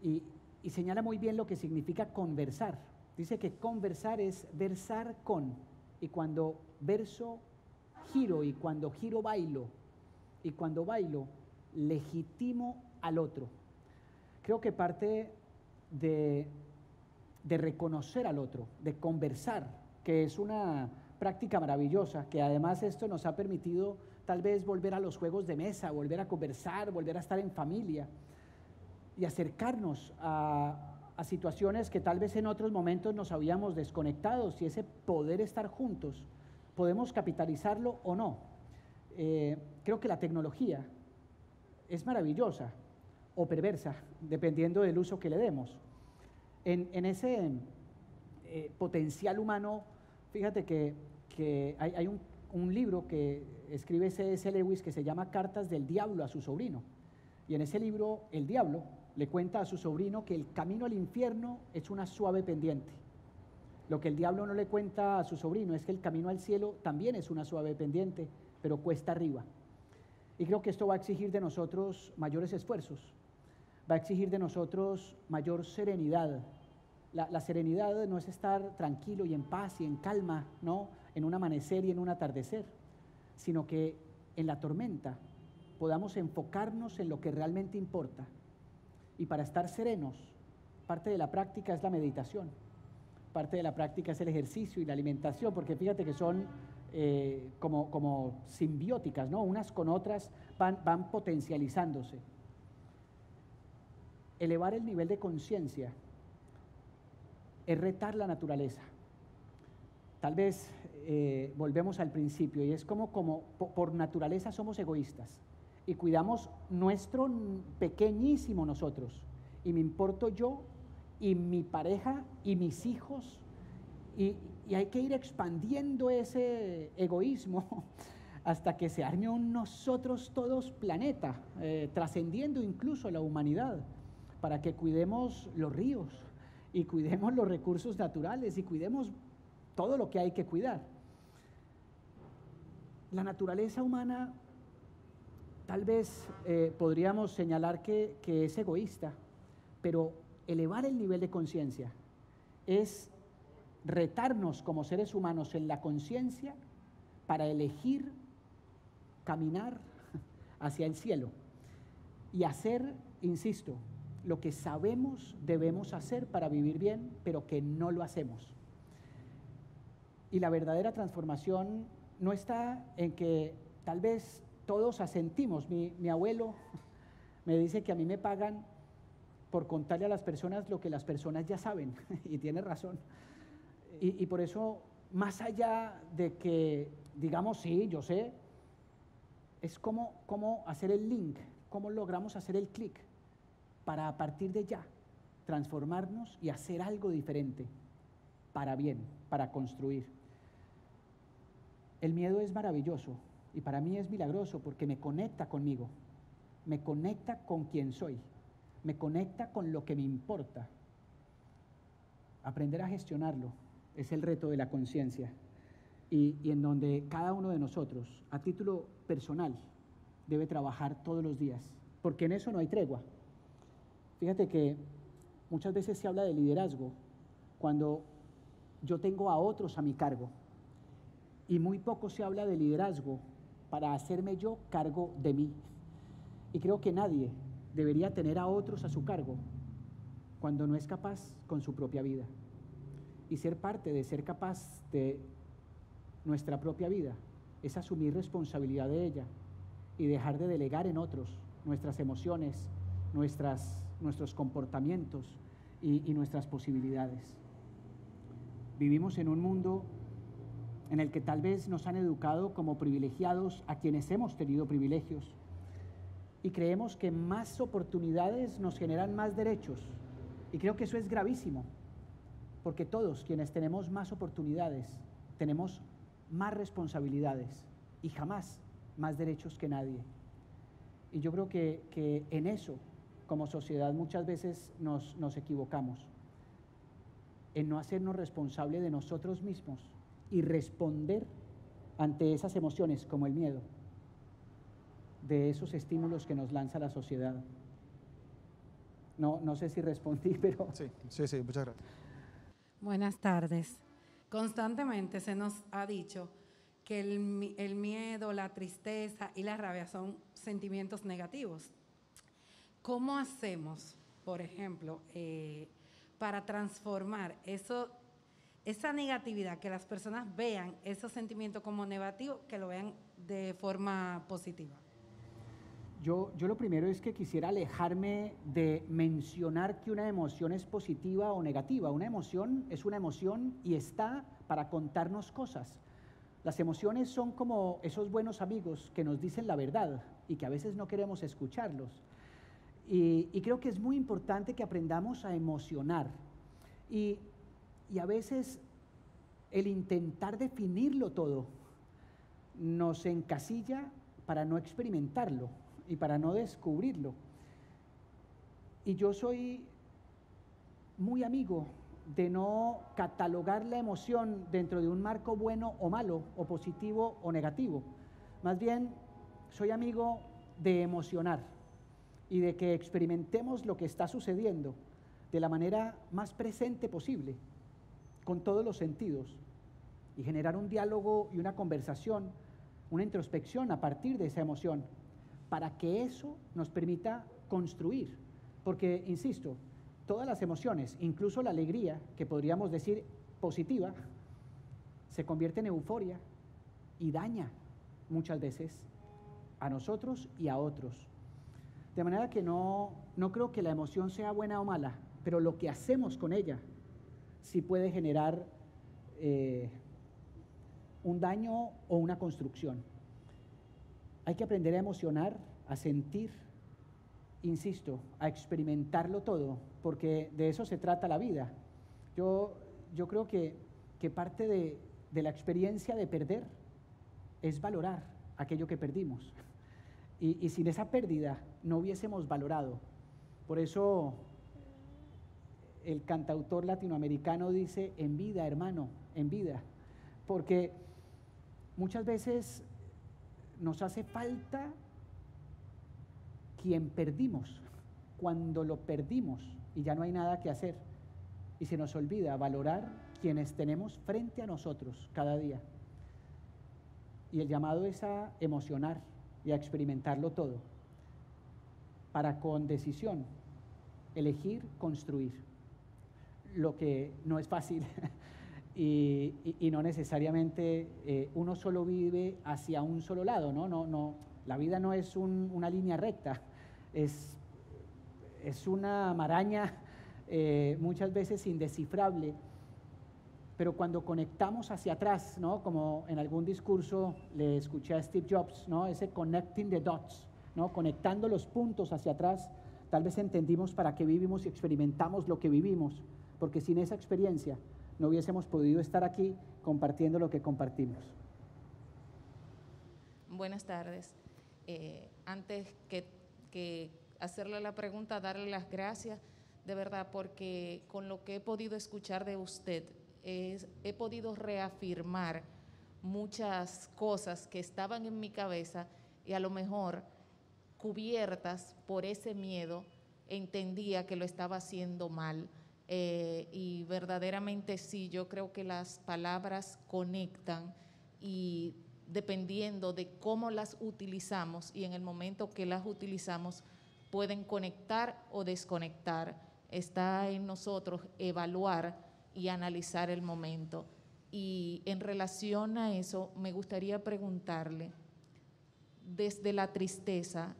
y señala muy bien lo que significa conversar. Dice que conversar es versar con, y cuando verso, giro, y cuando giro, bailo, y cuando bailo, legitimo al otro. Creo que parte de reconocer al otro, de conversar, que es una práctica maravillosa, que además esto nos ha permitido tal vez volver a los juegos de mesa, volver a conversar, volver a estar en familia y acercarnos a situaciones que tal vez en otros momentos nos habíamos desconectado, y ese poder estar juntos, podemos capitalizarlo o no. creo que la tecnología es maravillosa o perversa, dependiendo del uso que le demos. En ese potencial humano, fíjate que hay un libro que escribe C.S. Lewis que se llama Cartas del Diablo a su sobrino. Y en ese libro, el diablo le cuenta a su sobrino que el camino al infierno es una suave pendiente. Lo que el diablo no le cuenta a su sobrino es que el camino al cielo también es una suave pendiente, pero cuesta arriba. Y creo que esto va a exigir de nosotros mayores esfuerzos, va a exigir de nosotros mayor serenidad. La serenidad no es estar tranquilo y en paz y en calma, ¿no?, en un amanecer y en un atardecer, sino que en la tormenta podamos enfocarnos en lo que realmente importa. Y para estar serenos, parte de la práctica es la meditación, parte de la práctica es el ejercicio y la alimentación, porque fíjate que son como simbióticas, ¿no? Unas con otras van potencializándose. Elevar el nivel de conciencia es retar la naturaleza. Tal vez volvemos al principio, y es como por naturaleza somos egoístas y cuidamos nuestro pequeñísimo nosotros, y me importo yo y mi pareja y mis hijos, y hay que ir expandiendo ese egoísmo hasta que se arme un nosotros todos planeta, trascendiendo incluso la humanidad, para que cuidemos los ríos y cuidemos los recursos naturales y cuidemos todo lo que hay que cuidar. La naturaleza humana tal vez podríamos señalar que es egoísta, pero elevar el nivel de conciencia es retarnos como seres humanos en la conciencia para elegir caminar hacia el cielo y hacer, insisto, lo que sabemos debemos hacer para vivir bien, pero que no lo hacemos. Y la verdadera transformación no está en que tal vez todos asentimos. Mi abuelo me dice que a mí me pagan por contarle a las personas lo que las personas ya saben, y tiene razón. Y por eso, más allá de que digamos, sí, yo sé, es cómo hacer el link, cómo logramos hacer el clic para a partir de ya transformarnos y hacer algo diferente para bien, para construir. El miedo es maravilloso y para mí es milagroso porque me conecta conmigo, me conecta con quien soy, me conecta con lo que me importa. Aprender a gestionarlo es el reto de la conciencia y en donde cada uno de nosotros, a título personal, debe trabajar todos los días, porque en eso no hay tregua. Fíjate que muchas veces se habla de liderazgo cuando yo tengo a otros a mi cargo, y muy poco se habla de liderazgo para hacerme yo cargo de mí. Y creo que nadie debería tener a otros a su cargo cuando no es capaz con su propia vida. Y ser parte de ser capaz de nuestra propia vida es asumir responsabilidad de ella y dejar de delegar en otros nuestras emociones, nuestros comportamientos y nuestras posibilidades. Vivimos en un mundo en el que tal vez nos han educado como privilegiados a quienes hemos tenido privilegios y creemos que más oportunidades nos generan más derechos, y creo que eso es gravísimo, porque todos quienes tenemos más oportunidades tenemos más responsabilidades y jamás más derechos que nadie. Y yo creo que en eso, como sociedad, muchas veces nos equivocamos, en no hacernos responsable de nosotros mismos y responder ante esas emociones como el miedo, de esos estímulos que nos lanza la sociedad. No sé si respondí, pero...
Sí, muchas gracias.
Buenas tardes. Constantemente se nos ha dicho que el miedo, la tristeza y la rabia son sentimientos negativos. ¿Cómo hacemos, por ejemplo, para transformar esa negatividad, que las personas vean esos sentimientos como negativos, que lo vean de forma positiva?
Yo lo primero es que quisiera alejarme de mencionar que una emoción es positiva o negativa. Una emoción es una emoción y está para contarnos cosas. Las emociones son como esos buenos amigos que nos dicen la verdad y que a veces no queremos escucharlos. Y creo que es muy importante que aprendamos a emocionar. Y a veces el intentar definirlo todo nos encasilla para no experimentarlo y para no descubrirlo. Y yo soy muy amigo de no catalogar la emoción dentro de un marco bueno o malo, o positivo o negativo. Más bien, soy amigo de emocionar y de que experimentemos lo que está sucediendo de la manera más presente posible, con todos los sentidos, y generar un diálogo y una conversación, una introspección a partir de esa emoción, para que eso nos permita construir. Porque, insisto, todas las emociones, incluso la alegría, que podríamos decir positiva, se convierte en euforia y daña muchas veces a nosotros y a otros. De manera que no creo que la emoción sea buena o mala, pero lo que hacemos con ella sí puede generar un daño o una construcción. Hay que aprender a emocionar, a sentir, insisto, a experimentarlo todo, porque de eso se trata la vida. Yo creo que parte de la experiencia de perder es valorar aquello que perdimos. Y sin esa pérdida no hubiésemos valorado. Por eso el cantautor latinoamericano dice: en vida, hermano, en vida. Porque muchas veces nos hace falta quien perdimos, cuando lo perdimos y ya no hay nada que hacer. Y se nos olvida valorar quienes tenemos frente a nosotros cada día. Y el llamado es a emocionar y a experimentarlo todo, para con decisión elegir construir, lo que no es fácil y no necesariamente uno solo vive hacia un solo lado, no, la vida no es una línea recta, es una maraña muchas veces indescifrable. Pero cuando conectamos hacia atrás, ¿no? Como en algún discurso le escuché a Steve Jobs, ¿no? Ese connecting the dots, ¿no? Conectando los puntos hacia atrás, tal vez entendimos para qué vivimos y experimentamos lo que vivimos, porque sin esa experiencia no hubiésemos podido estar aquí compartiendo lo que compartimos.
Buenas tardes. Antes que hacerle la pregunta, darle las gracias, de verdad, porque con lo que he podido escuchar de usted, he podido reafirmar muchas cosas que estaban en mi cabeza y a lo mejor cubiertas por ese miedo, entendía que lo estaba haciendo mal. Y verdaderamente sí, yo creo que las palabras conectan y dependiendo de cómo las utilizamos y en el momento que las utilizamos pueden conectar o desconectar. Está en nosotros evaluar y analizar el momento. Y en relación a eso, me gustaría preguntarle, desde la tristeza,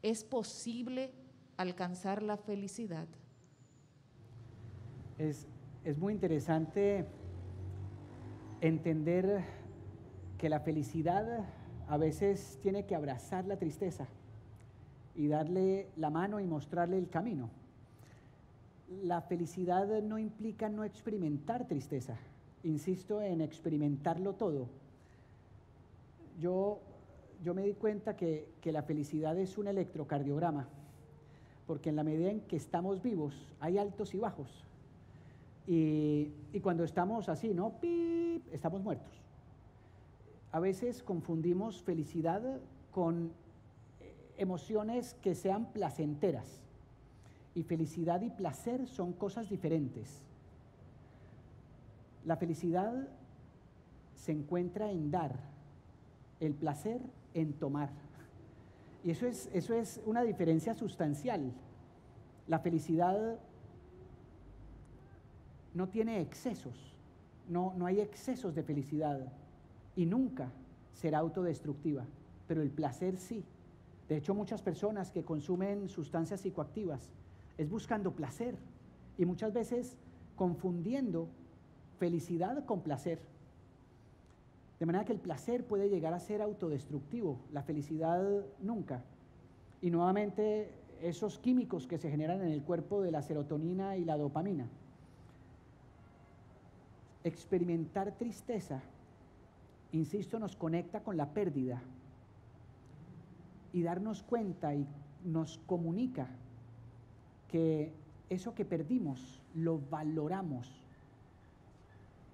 ¿es posible alcanzar la felicidad?
Es muy interesante entender que la felicidad a veces tiene que abrazar la tristeza y darle la mano y mostrarle el camino. La felicidad no implica no experimentar tristeza. Insisto en experimentarlo todo. Yo me di cuenta que la felicidad es un electrocardiograma, porque en la medida en que estamos vivos hay altos y bajos. Y cuando estamos así, ¿no? ¡Pip!, estamos muertos. A veces confundimos felicidad con emociones que sean placenteras. Y felicidad y placer son cosas diferentes. La felicidad se encuentra en dar, el placer en tomar. Y eso es una diferencia sustancial. La felicidad no tiene excesos, no hay excesos de felicidad y nunca será autodestructiva, pero el placer sí. De hecho, muchas personas que consumen sustancias psicoactivas es buscando placer y muchas veces confundiendo felicidad con placer. De manera que el placer puede llegar a ser autodestructivo, la felicidad nunca. Y nuevamente esos químicos que se generan en el cuerpo de la serotonina y la dopamina. Experimentar tristeza, insisto, nos conecta con la pérdida y darnos cuenta y nos comunica que eso que perdimos lo valoramos.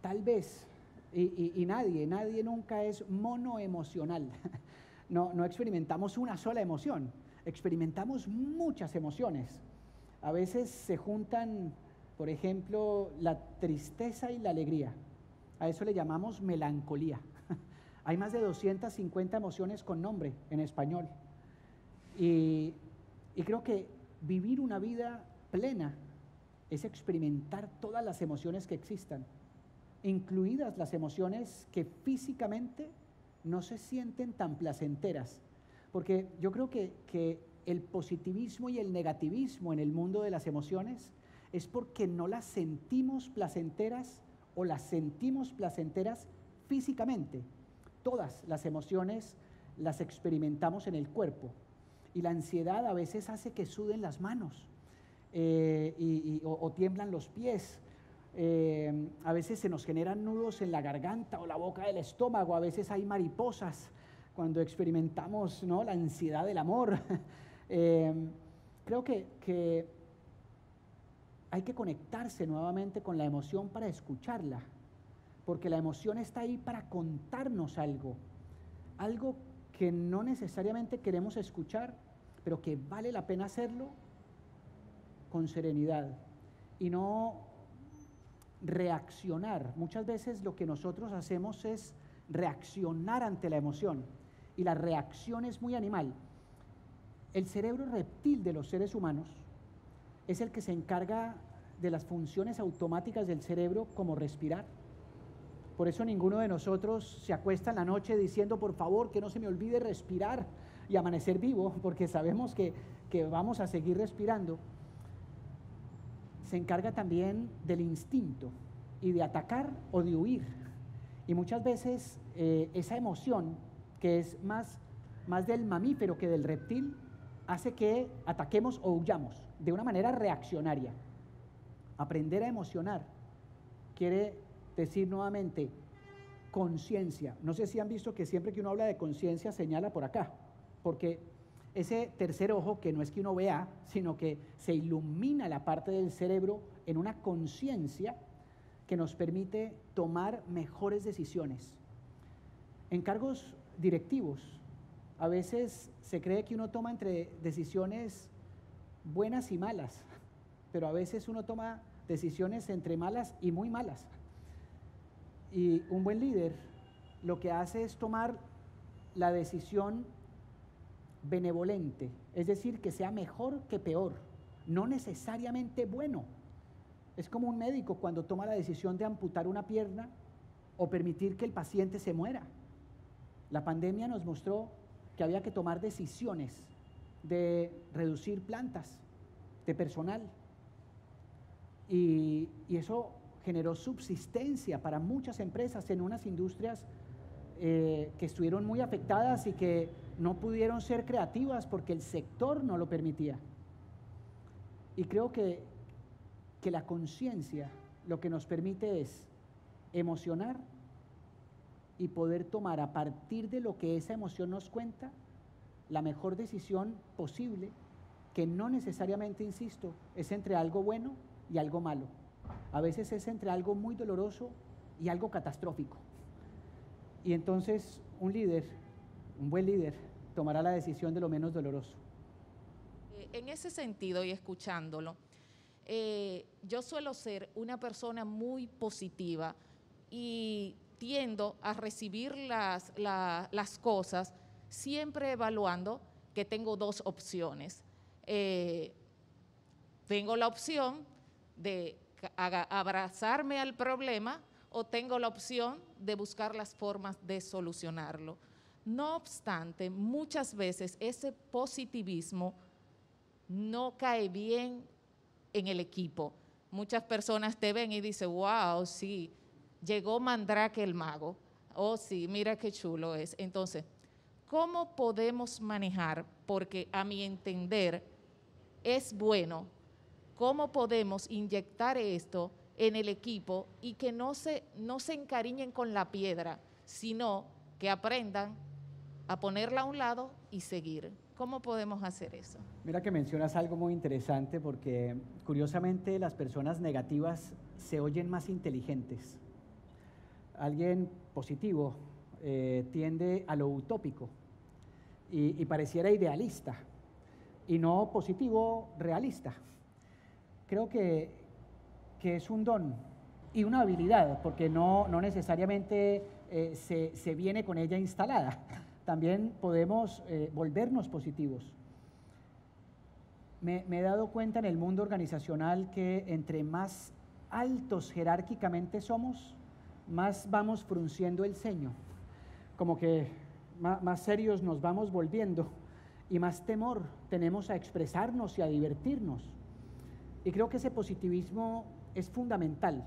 Tal vez, y nadie nunca es monoemocional. No experimentamos una sola emoción, experimentamos muchas emociones. A veces se juntan, por ejemplo, la tristeza y la alegría. A eso le llamamos melancolía. Hay más de 250 emociones con nombre en español. Y creo que vivir una vida plena es experimentar todas las emociones que existan, incluidas las emociones que físicamente no se sienten tan placenteras. Porque yo creo que el positivismo y el negativismo en el mundo de las emociones es porque no las sentimos placenteras o las sentimos placenteras físicamente. Todas las emociones las experimentamos en el cuerpo. Y la ansiedad a veces hace que suden las manos o tiemblan los pies. A veces se nos generan nudos en la garganta o la boca del estómago. A veces hay mariposas cuando experimentamos, ¿no?, la ansiedad del amor. Creo que hay que conectarse nuevamente con la emoción para escucharla, porque la emoción está ahí para contarnos algo que no necesariamente queremos escuchar, pero que vale la pena hacerlo con serenidad y no reaccionar. Muchas veces lo que nosotros hacemos es reaccionar ante la emoción, y la reacción es muy animal. El cerebro reptil de los seres humanos es el que se encarga de las funciones automáticas del cerebro, como respirar. Por eso ninguno de nosotros se acuesta en la noche diciendo, por favor, que no se me olvide respirar y amanecer vivo, porque sabemos que vamos a seguir respirando. Se encarga también del instinto y de atacar o de huir. Y muchas veces esa emoción, que es más del mamífero que del reptil, hace que ataquemos o huyamos de una manera reaccionaria. Aprender a emocionar quiere decir nuevamente conciencia. No sé si han visto que siempre que uno habla de conciencia señala por acá, porque ese tercer ojo, que no es que uno vea, sino que se ilumina la parte del cerebro en una conciencia que nos permite tomar mejores decisiones. En cargos directivos, a veces se cree que uno toma entre decisiones buenas y malas, pero a veces uno toma decisiones entre malas y muy malas. Y un buen líder lo que hace es tomar la decisión benevolente, es decir, que sea mejor que peor, no necesariamente bueno. Es como un médico cuando toma la decisión de amputar una pierna o permitir que el paciente se muera. La pandemia nos mostró que había que tomar decisiones de reducir plantas de personal, y eso generó subsistencia para muchas empresas en unas industrias que estuvieron muy afectadas y que no pudieron ser creativas porque el sector no lo permitía. Y creo que la conciencia lo que nos permite es emocionar y poder tomar, a partir de lo que esa emoción nos cuenta, la mejor decisión posible, que no necesariamente, insisto, es entre algo bueno y algo malo. A veces es entre algo muy doloroso y algo catastrófico. Y entonces un buen líder, tomará la decisión de lo menos doloroso.
En ese sentido, y escuchándolo, yo suelo ser una persona muy positiva y tiendo a recibir las cosas siempre evaluando que tengo dos opciones. Tengo la opción de abrazarme al problema o tengo la opción de buscar las formas de solucionarlo. No obstante, muchas veces ese positivismo no cae bien en el equipo. Muchas personas te ven y dicen, wow, sí, llegó Mandrake el mago Oh, sí, mira qué chulo es. Entonces, ¿cómo podemos manejar? Porque a mi entender es bueno, ¿cómo podemos inyectar esto en el equipo y que no se encariñen con la piedra, sino que aprendan a ponerla a un lado y seguir? ¿Cómo podemos hacer eso?
Mira que mencionas algo muy interesante porque curiosamente las personas negativas se oyen más inteligentes. Alguien positivo tiende a lo utópico y pareciera idealista y no positivo realista. Creo que es un don y una habilidad, porque no necesariamente se viene con ella instalada. También podemos volvernos positivos. Me he dado cuenta en el mundo organizacional que entre más altos jerárquicamente somos, más vamos frunciendo el ceño, como que más serios nos vamos volviendo y más temor tenemos a expresarnos y a divertirnos. Y creo que ese positivismo es fundamental,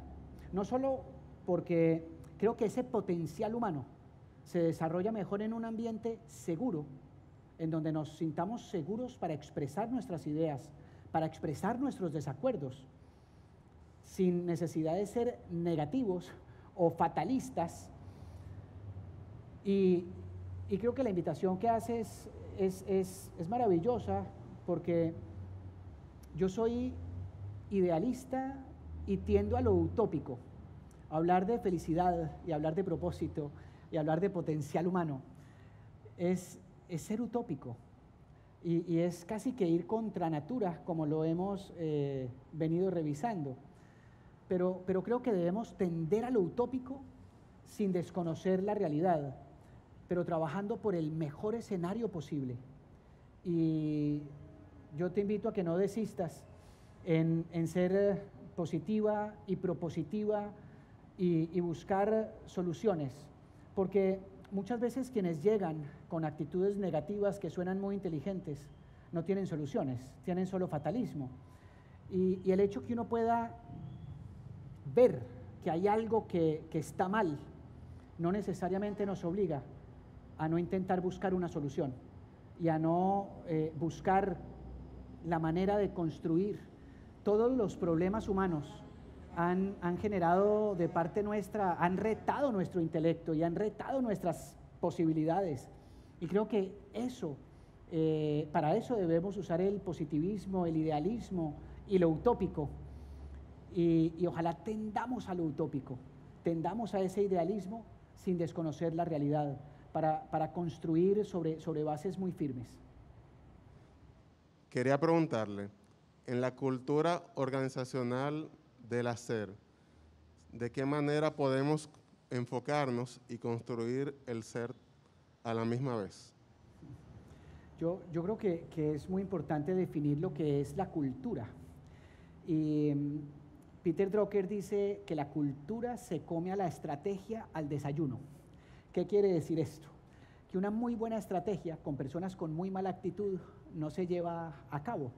no solo porque creo que ese potencial humano se desarrolla mejor en un ambiente seguro, en donde nos sintamos seguros para expresar nuestras ideas, para expresar nuestros desacuerdos, sin necesidad de ser negativos o fatalistas. Y creo que la invitación que haces es maravillosa, porque yo soy idealista y tiendo a lo utópico. Hablar de felicidad y hablar de propósito y hablar de potencial humano es ser utópico y es casi que ir contra natura, como lo hemos venido revisando. Pero creo que debemos tender a lo utópico sin desconocer la realidad, pero trabajando por el mejor escenario posible. Y yo te invito a que no desistas en ser positiva y propositiva y buscar soluciones, porque muchas veces quienes llegan con actitudes negativas que suenan muy inteligentes no tienen soluciones, tienen solo fatalismo. Y el hecho que uno pueda ver que hay algo que está mal no necesariamente nos obliga a no intentar buscar una solución y a no buscar la manera de construir. Todos los problemas humanos han generado de parte nuestra, han retado nuestro intelecto y han retado nuestras posibilidades. Y creo que para eso debemos usar el positivismo, el idealismo y lo utópico. Y ojalá tendamos a lo utópico, tendamos a ese idealismo sin desconocer la realidad, para construir sobre bases muy firmes.
Quería preguntarle, en la cultura organizacional del hacer, ¿de qué manera podemos enfocarnos y construir el ser a la misma vez?
Yo creo que es muy importante definir lo que es la cultura. Y Peter Drucker dice que la cultura se come a la estrategia al desayuno. ¿Qué quiere decir esto? Que una muy buena estrategia con personas con muy mala actitud no se lleva a cabo.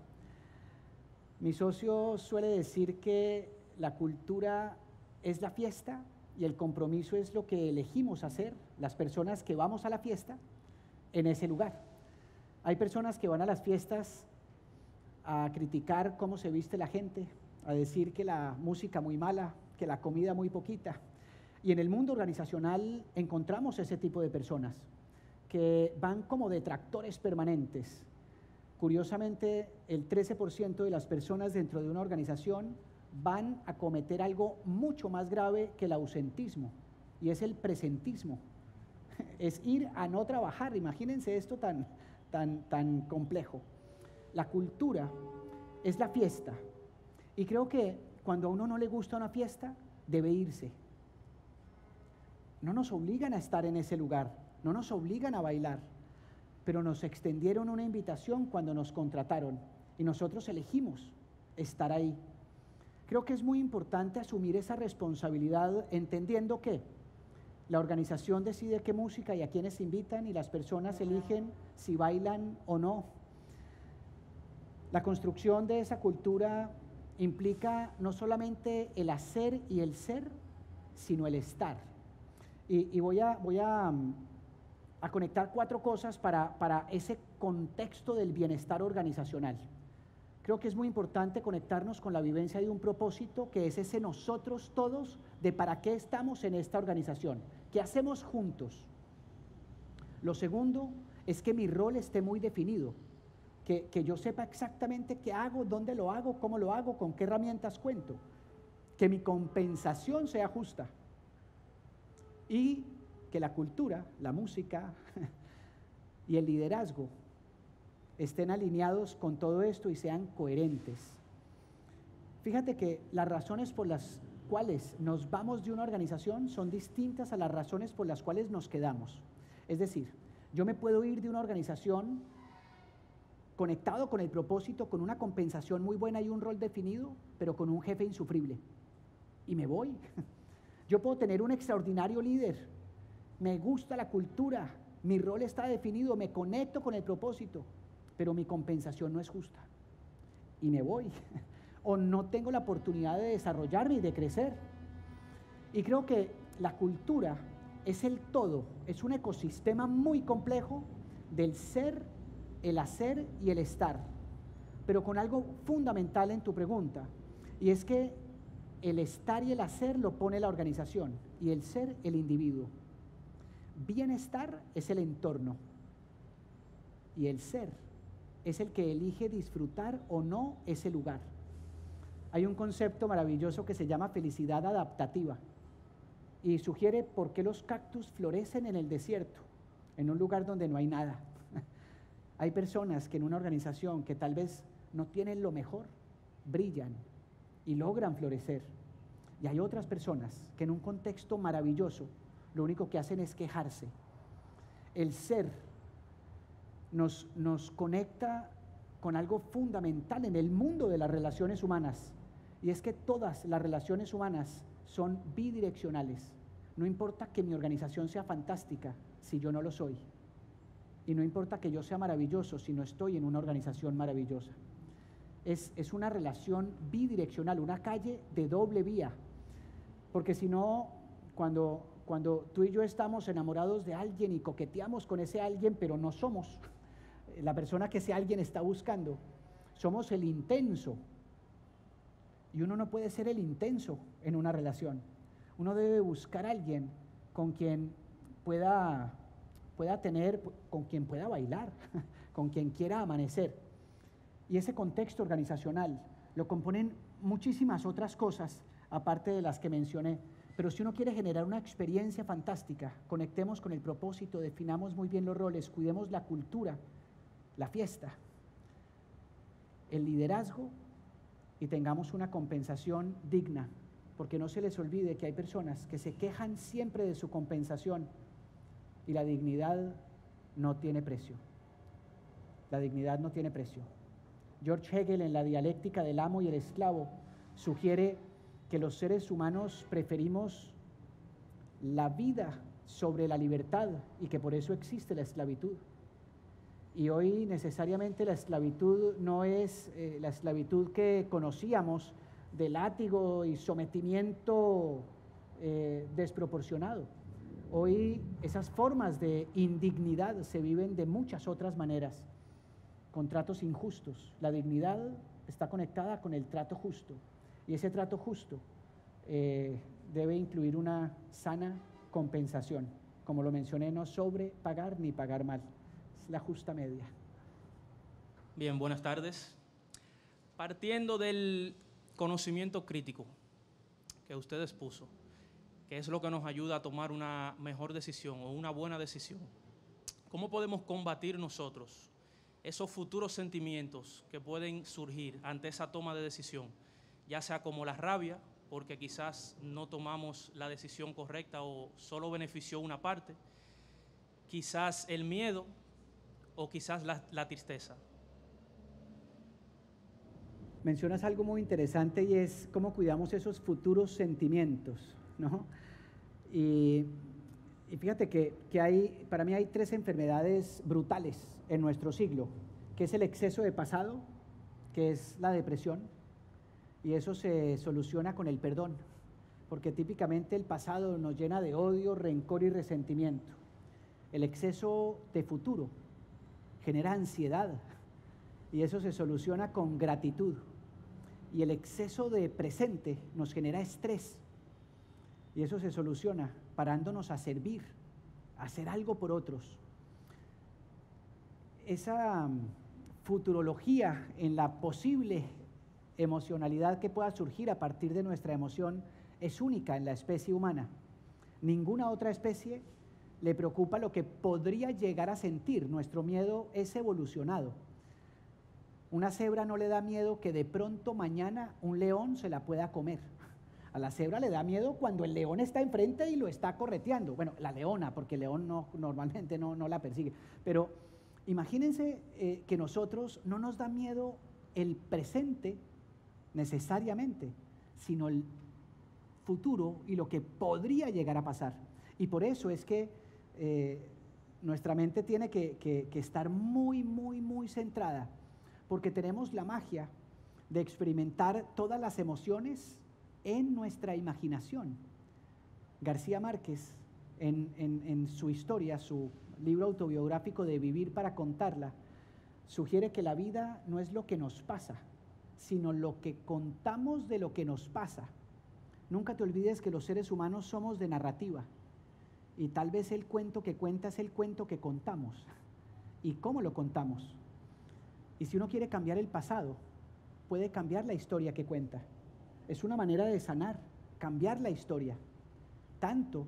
Mi socio suele decir que la cultura es la fiesta y el compromiso es lo que elegimos hacer, las personas que vamos a la fiesta, en ese lugar. Hay personas que van a las fiestas a criticar cómo se viste la gente, a decir que la música muy mala, que la comida muy poquita. Y en el mundo organizacional encontramos ese tipo de personas que van como detractores permanentes. Curiosamente, el 13% de las personas dentro de una organización van a cometer algo mucho más grave que el ausentismo, y es el presentismo. Es ir a no trabajar. Imagínense esto tan complejo. La cultura es la fiesta, y creo que cuando a uno no le gusta una fiesta, debe irse. No nos obligan a estar en ese lugar, no nos obligan a bailar, pero nos extendieron una invitación cuando nos contrataron y nosotros elegimos estar ahí. Creo que es muy importante asumir esa responsabilidad, entendiendo que la organización decide qué música y a quiénes invitan, y las personas eligen si bailan o no. La construcción de esa cultura implica no solamente el hacer y el ser, sino el estar. Y voy a conectar 4 cosas para ese contexto del bienestar organizacional. Creo que es muy importante conectarnos con la vivencia de un propósito, que es ese nosotros todos, de para qué estamos en esta organización, qué hacemos juntos. Lo segundo es que mi rol esté muy definido, que yo sepa exactamente qué hago, dónde lo hago, cómo lo hago, con qué herramientas cuento, que mi compensación sea justa y que la cultura, la música y el liderazgo estén alineados con todo esto y sean coherentes. Fíjate que las razones por las cuales nos vamos de una organización son distintas a las razones por las cuales nos quedamos. Es decir, yo me puedo ir de una organización conectado con el propósito, con una compensación muy buena y un rol definido, pero con un jefe insufrible. Y me voy. Yo puedo tener un extraordinario líder, me gusta la cultura, mi rol está definido, me conecto con el propósito, pero mi compensación no es justa. Y me voy. O no tengo la oportunidad de desarrollarme y de crecer. Y creo que la cultura es el todo, es un ecosistema muy complejo del ser, el hacer y el estar, pero con algo fundamental en tu pregunta, y es que el estar y el hacer lo pone la organización y el ser el individuo. Bienestar es el entorno y el ser es el que elige disfrutar o no ese lugar. Hay un concepto maravilloso que se llama felicidad adaptativa y sugiere por qué los cactus florecen en el desierto, en un lugar donde no hay nada. Hay personas que en una organización que tal vez no tienen lo mejor, brillan y logran florecer. Y hay otras personas que en un contexto maravilloso lo único que hacen es quejarse. El ser nos conecta con algo fundamental en el mundo de las relaciones humanas, y es que todas las relaciones humanas son bidireccionales. No importa que mi organización sea fantástica si yo no lo soy, y no importa que yo sea maravilloso si no estoy en una organización maravillosa. Es una relación bidireccional, una calle de doble vía, porque si no, cuando tú y yo estamos enamorados de alguien y coqueteamos con ese alguien, pero no somos la persona que ese alguien está buscando, somos el intenso, y uno no puede ser el intenso en una relación. Uno debe buscar a alguien con quien pueda tener, con quien pueda bailar, con quien quiera amanecer. Y ese contexto organizacional lo componen muchísimas otras cosas, aparte de las que mencioné. Pero si uno quiere generar una experiencia fantástica, conectemos con el propósito, definamos muy bien los roles, cuidemos la cultura, la fiesta, el liderazgo, y tengamos una compensación digna, porque no se les olvide que hay personas que se quejan siempre de su compensación, y la dignidad no tiene precio. La dignidad no tiene precio. George Hegel, en la dialéctica del amo y el esclavo, sugiere que los seres humanos preferimos la vida sobre la libertad y que por eso existe la esclavitud. Y hoy necesariamente la esclavitud no es la esclavitud que conocíamos de látigo y sometimiento desproporcionado. Hoy esas formas de indignidad se viven de muchas otras maneras, con tratos injustos. La dignidad está conectada con el trato justo, y ese trato justo debe incluir una sana compensación. Como lo mencioné, no sobrepagar ni pagar mal, es la justa media.
Bien, buenas tardes. Partiendo del conocimiento crítico que usted expuso, que es lo que nos ayuda a tomar una mejor decisión o una buena decisión, ¿cómo podemos combatir nosotros esos futuros sentimientos que pueden surgir ante esa toma de decisión, ya sea como la rabia, porque quizás no tomamos la decisión correcta o solo benefició una parte, quizás el miedo o quizás la tristeza?
Mencionas algo muy interesante, y es cómo cuidamos esos futuros sentimientos, ¿no? Y fíjate que para mí hay 3 enfermedades brutales en nuestro siglo, que es el exceso de pasado, que es la depresión, y eso se soluciona con el perdón. porque típicamente el pasado nos llena de odio, rencor y resentimiento. El exceso de futuro genera ansiedad y eso se soluciona con gratitud. Y el exceso de presente nos genera estrés y eso se soluciona parándonos a servir, a hacer algo por otros. Esa futurología en la posible emocionalidad que pueda surgir a partir de nuestra emoción es única en la especie humana. Ninguna otra especie le preocupa lo que podría llegar a sentir. Nuestro miedo es evolucionado. Una cebra no le da miedo que de pronto mañana un león se la pueda comer. A la cebra le da miedo cuando el león está enfrente y lo está correteando. Bueno, la leona, porque el león normalmente no la persigue. Pero imagínense que nosotros no nos da miedo el presente necesariamente, sino el futuro y lo que podría llegar a pasar. Y por eso es que nuestra mente tiene que estar muy, muy, muy centrada, porque tenemos la magia de experimentar todas las emociones en nuestra imaginación. García Márquez, en su historia, su libro autobiográfico de Vivir para contarla, sugiere que la vida no es lo que nos pasa, sino lo que contamos de lo que nos pasa. Nunca te olvides que los seres humanos somos de narrativa y tal vez el cuento que cuentas es el cuento que contamos y cómo lo contamos. Y si uno quiere cambiar el pasado, puede cambiar la historia que cuenta. Es una manera de sanar, cambiar la historia. Tanto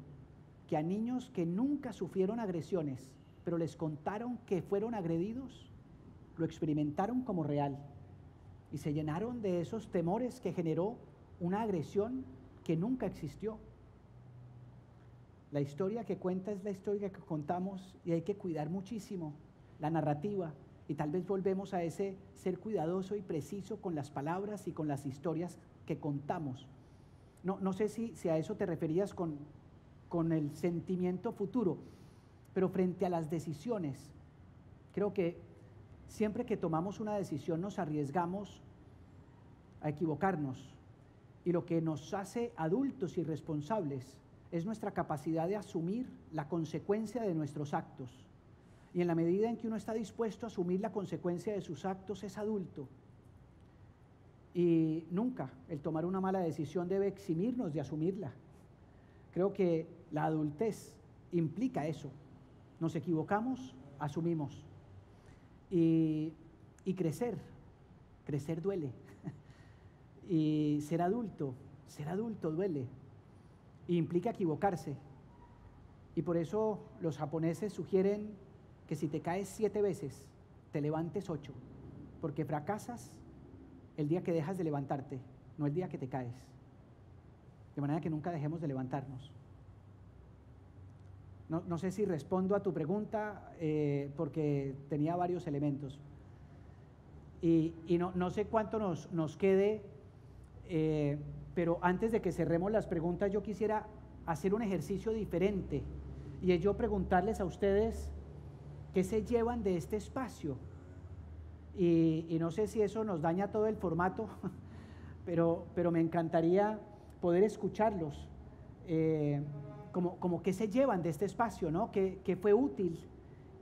que a niños que nunca sufrieron agresiones, pero les contaron que fueron agredidos, lo experimentaron como real y se llenaron de esos temores que generó una agresión que nunca existió. La historia que cuenta es la historia que contamos y hay que cuidar muchísimo la narrativa y tal vez volvemos a ese ser cuidadoso y preciso con las palabras y con las historias que contamos. No sé si a eso te referías con el sentimiento futuro, pero frente a las decisiones, creo que siempre que tomamos una decisión nos arriesgamos a equivocarnos y lo que nos hace adultos y responsables es nuestra capacidad de asumir la consecuencia de nuestros actos. Y en la medida en que uno está dispuesto a asumir la consecuencia de sus actos es adulto. Y nunca el tomar una mala decisión debe eximirnos de asumirla. Creo que la adultez implica eso. Nos equivocamos, asumimos. Y crecer duele. Y ser adulto duele. Y implica equivocarse. Y por eso los japoneses sugieren que si te caes 7 veces, te levantes 8, porque fracasas el día que dejas de levantarte, no el día que te caes. De manera que nunca dejemos de levantarnos. No sé si respondo a tu pregunta, porque tenía varios elementos. Y no sé cuánto nos quede, pero antes de que cerremos las preguntas, yo quisiera hacer un ejercicio diferente. Y es yo preguntarles a ustedes qué se llevan de este espacio. Y no sé si eso nos daña todo el formato, pero me encantaría poder escucharlos. Como qué se llevan de este espacio, ¿no? ¿Qué fue útil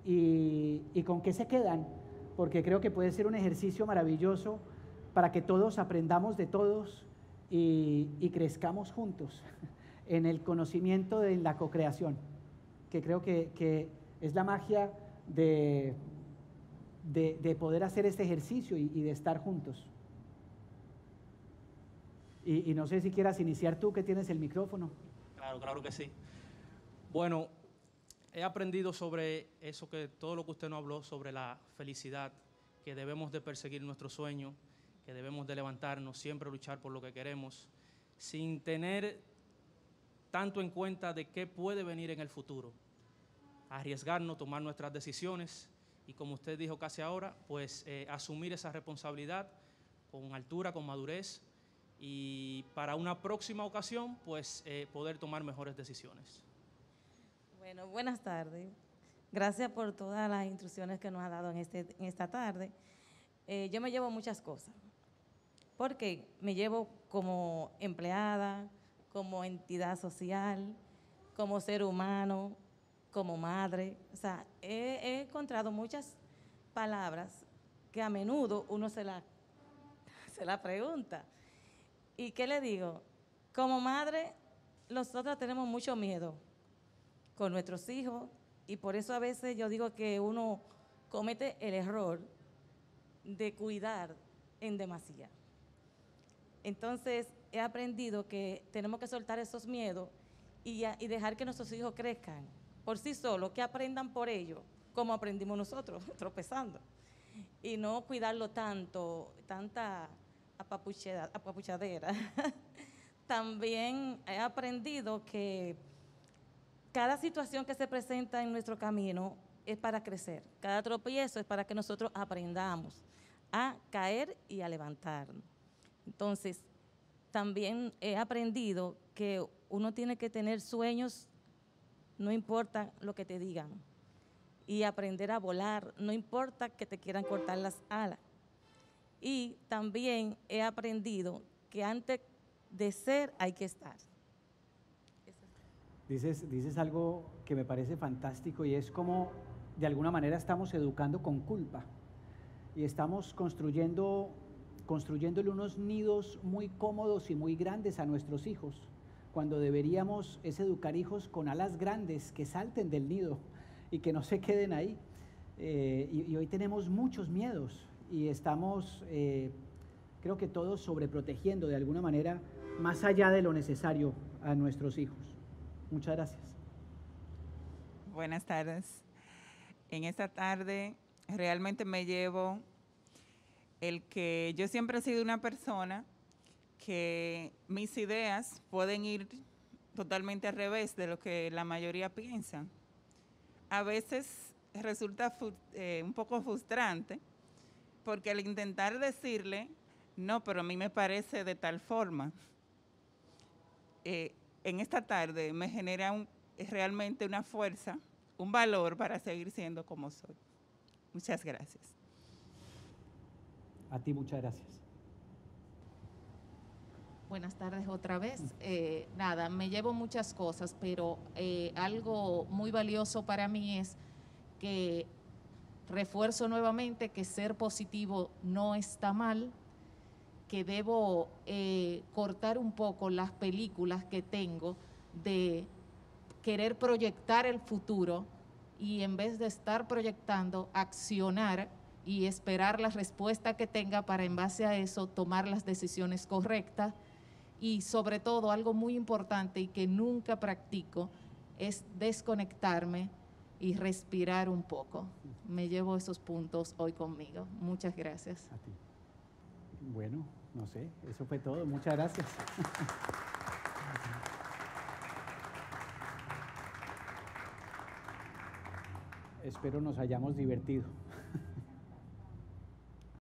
y con qué se quedan? Porque creo que puede ser un ejercicio maravilloso para que todos aprendamos de todos y crezcamos juntos en el conocimiento de la cocreación, que creo que es la magia de poder hacer este ejercicio y de estar juntos. Y no sé si quieras iniciar tú, que tienes el micrófono.
Claro que sí. Bueno, he aprendido sobre eso, que todo lo que usted nos habló sobre la felicidad, que debemos de perseguir nuestros sueños, que debemos de levantarnos, siempre luchar por lo que queremos, sin tener tanto en cuenta de qué puede venir en el futuro. Arriesgarnos, tomar nuestras decisiones y, como usted dijo casi ahora, pues asumir esa responsabilidad con altura, con madurez, y para una próxima ocasión pues poder tomar mejores decisiones.
Bueno, buenas tardes. Gracias por todas las instrucciones que nos ha dado en esta tarde. Yo me llevo muchas cosas, porque me llevo como empleada, como entidad social, como ser humano, como madre. O sea, he encontrado muchas palabras que a menudo uno se la pregunta. ¿Y qué le digo? Como madre, nosotros tenemos mucho miedo con nuestros hijos y por eso a veces yo digo que uno comete el error de cuidar en demasía. Entonces, he aprendido que tenemos que soltar esos miedos y dejar que nuestros hijos crezcan por sí solos, que aprendan por ellos, como aprendimos nosotros, tropezando. Y no cuidarlo tanto, tanta apapuchadera. También he aprendido que cada situación que se presenta en nuestro camino es para crecer. Cada tropiezo es para que nosotros aprendamos a caer y a levantarnos. Entonces, también he aprendido que uno tiene que tener sueños, no importa lo que te digan, y aprender a volar, no importa que te quieran cortar las alas. Y también he aprendido que antes de ser hay que estar.
Dices algo que me parece fantástico y es como de alguna manera estamos educando con culpa y estamos construyéndole unos nidos muy cómodos y muy grandes a nuestros hijos, cuando deberíamos es educar hijos con alas grandes que salten del nido y que no se queden ahí. Y hoy tenemos muchos miedos y estamos, creo que todos sobreprotegiendo de alguna manera más allá de lo necesario a nuestros hijos. Muchas gracias.
Buenas tardes. En esta tarde realmente me llevo el que yo siempre he sido una persona que mis ideas pueden ir totalmente al revés de lo que la mayoría piensa. A veces resulta un poco frustrante porque al intentar decirle, no, pero a mí me parece de tal forma, en esta tarde me genera realmente una fuerza, un valor para seguir siendo como soy. Muchas gracias.
A ti muchas gracias.
Buenas tardes otra vez. Nada, me llevo muchas cosas, pero algo muy valioso para mí es que refuerzo nuevamente que ser positivo no está mal, que debo cortar un poco las películas que tengo de querer proyectar el futuro y en vez de estar proyectando, accionar y esperar la respuesta que tenga para en base a eso tomar las decisiones correctas. Y sobre todo, algo muy importante y que nunca practico es desconectarme y respirar un poco. Me llevo esos puntos hoy conmigo. Muchas gracias.
A ti. Bueno, no sé, eso fue todo. Muchas gracias. Espero nos hayamos divertido.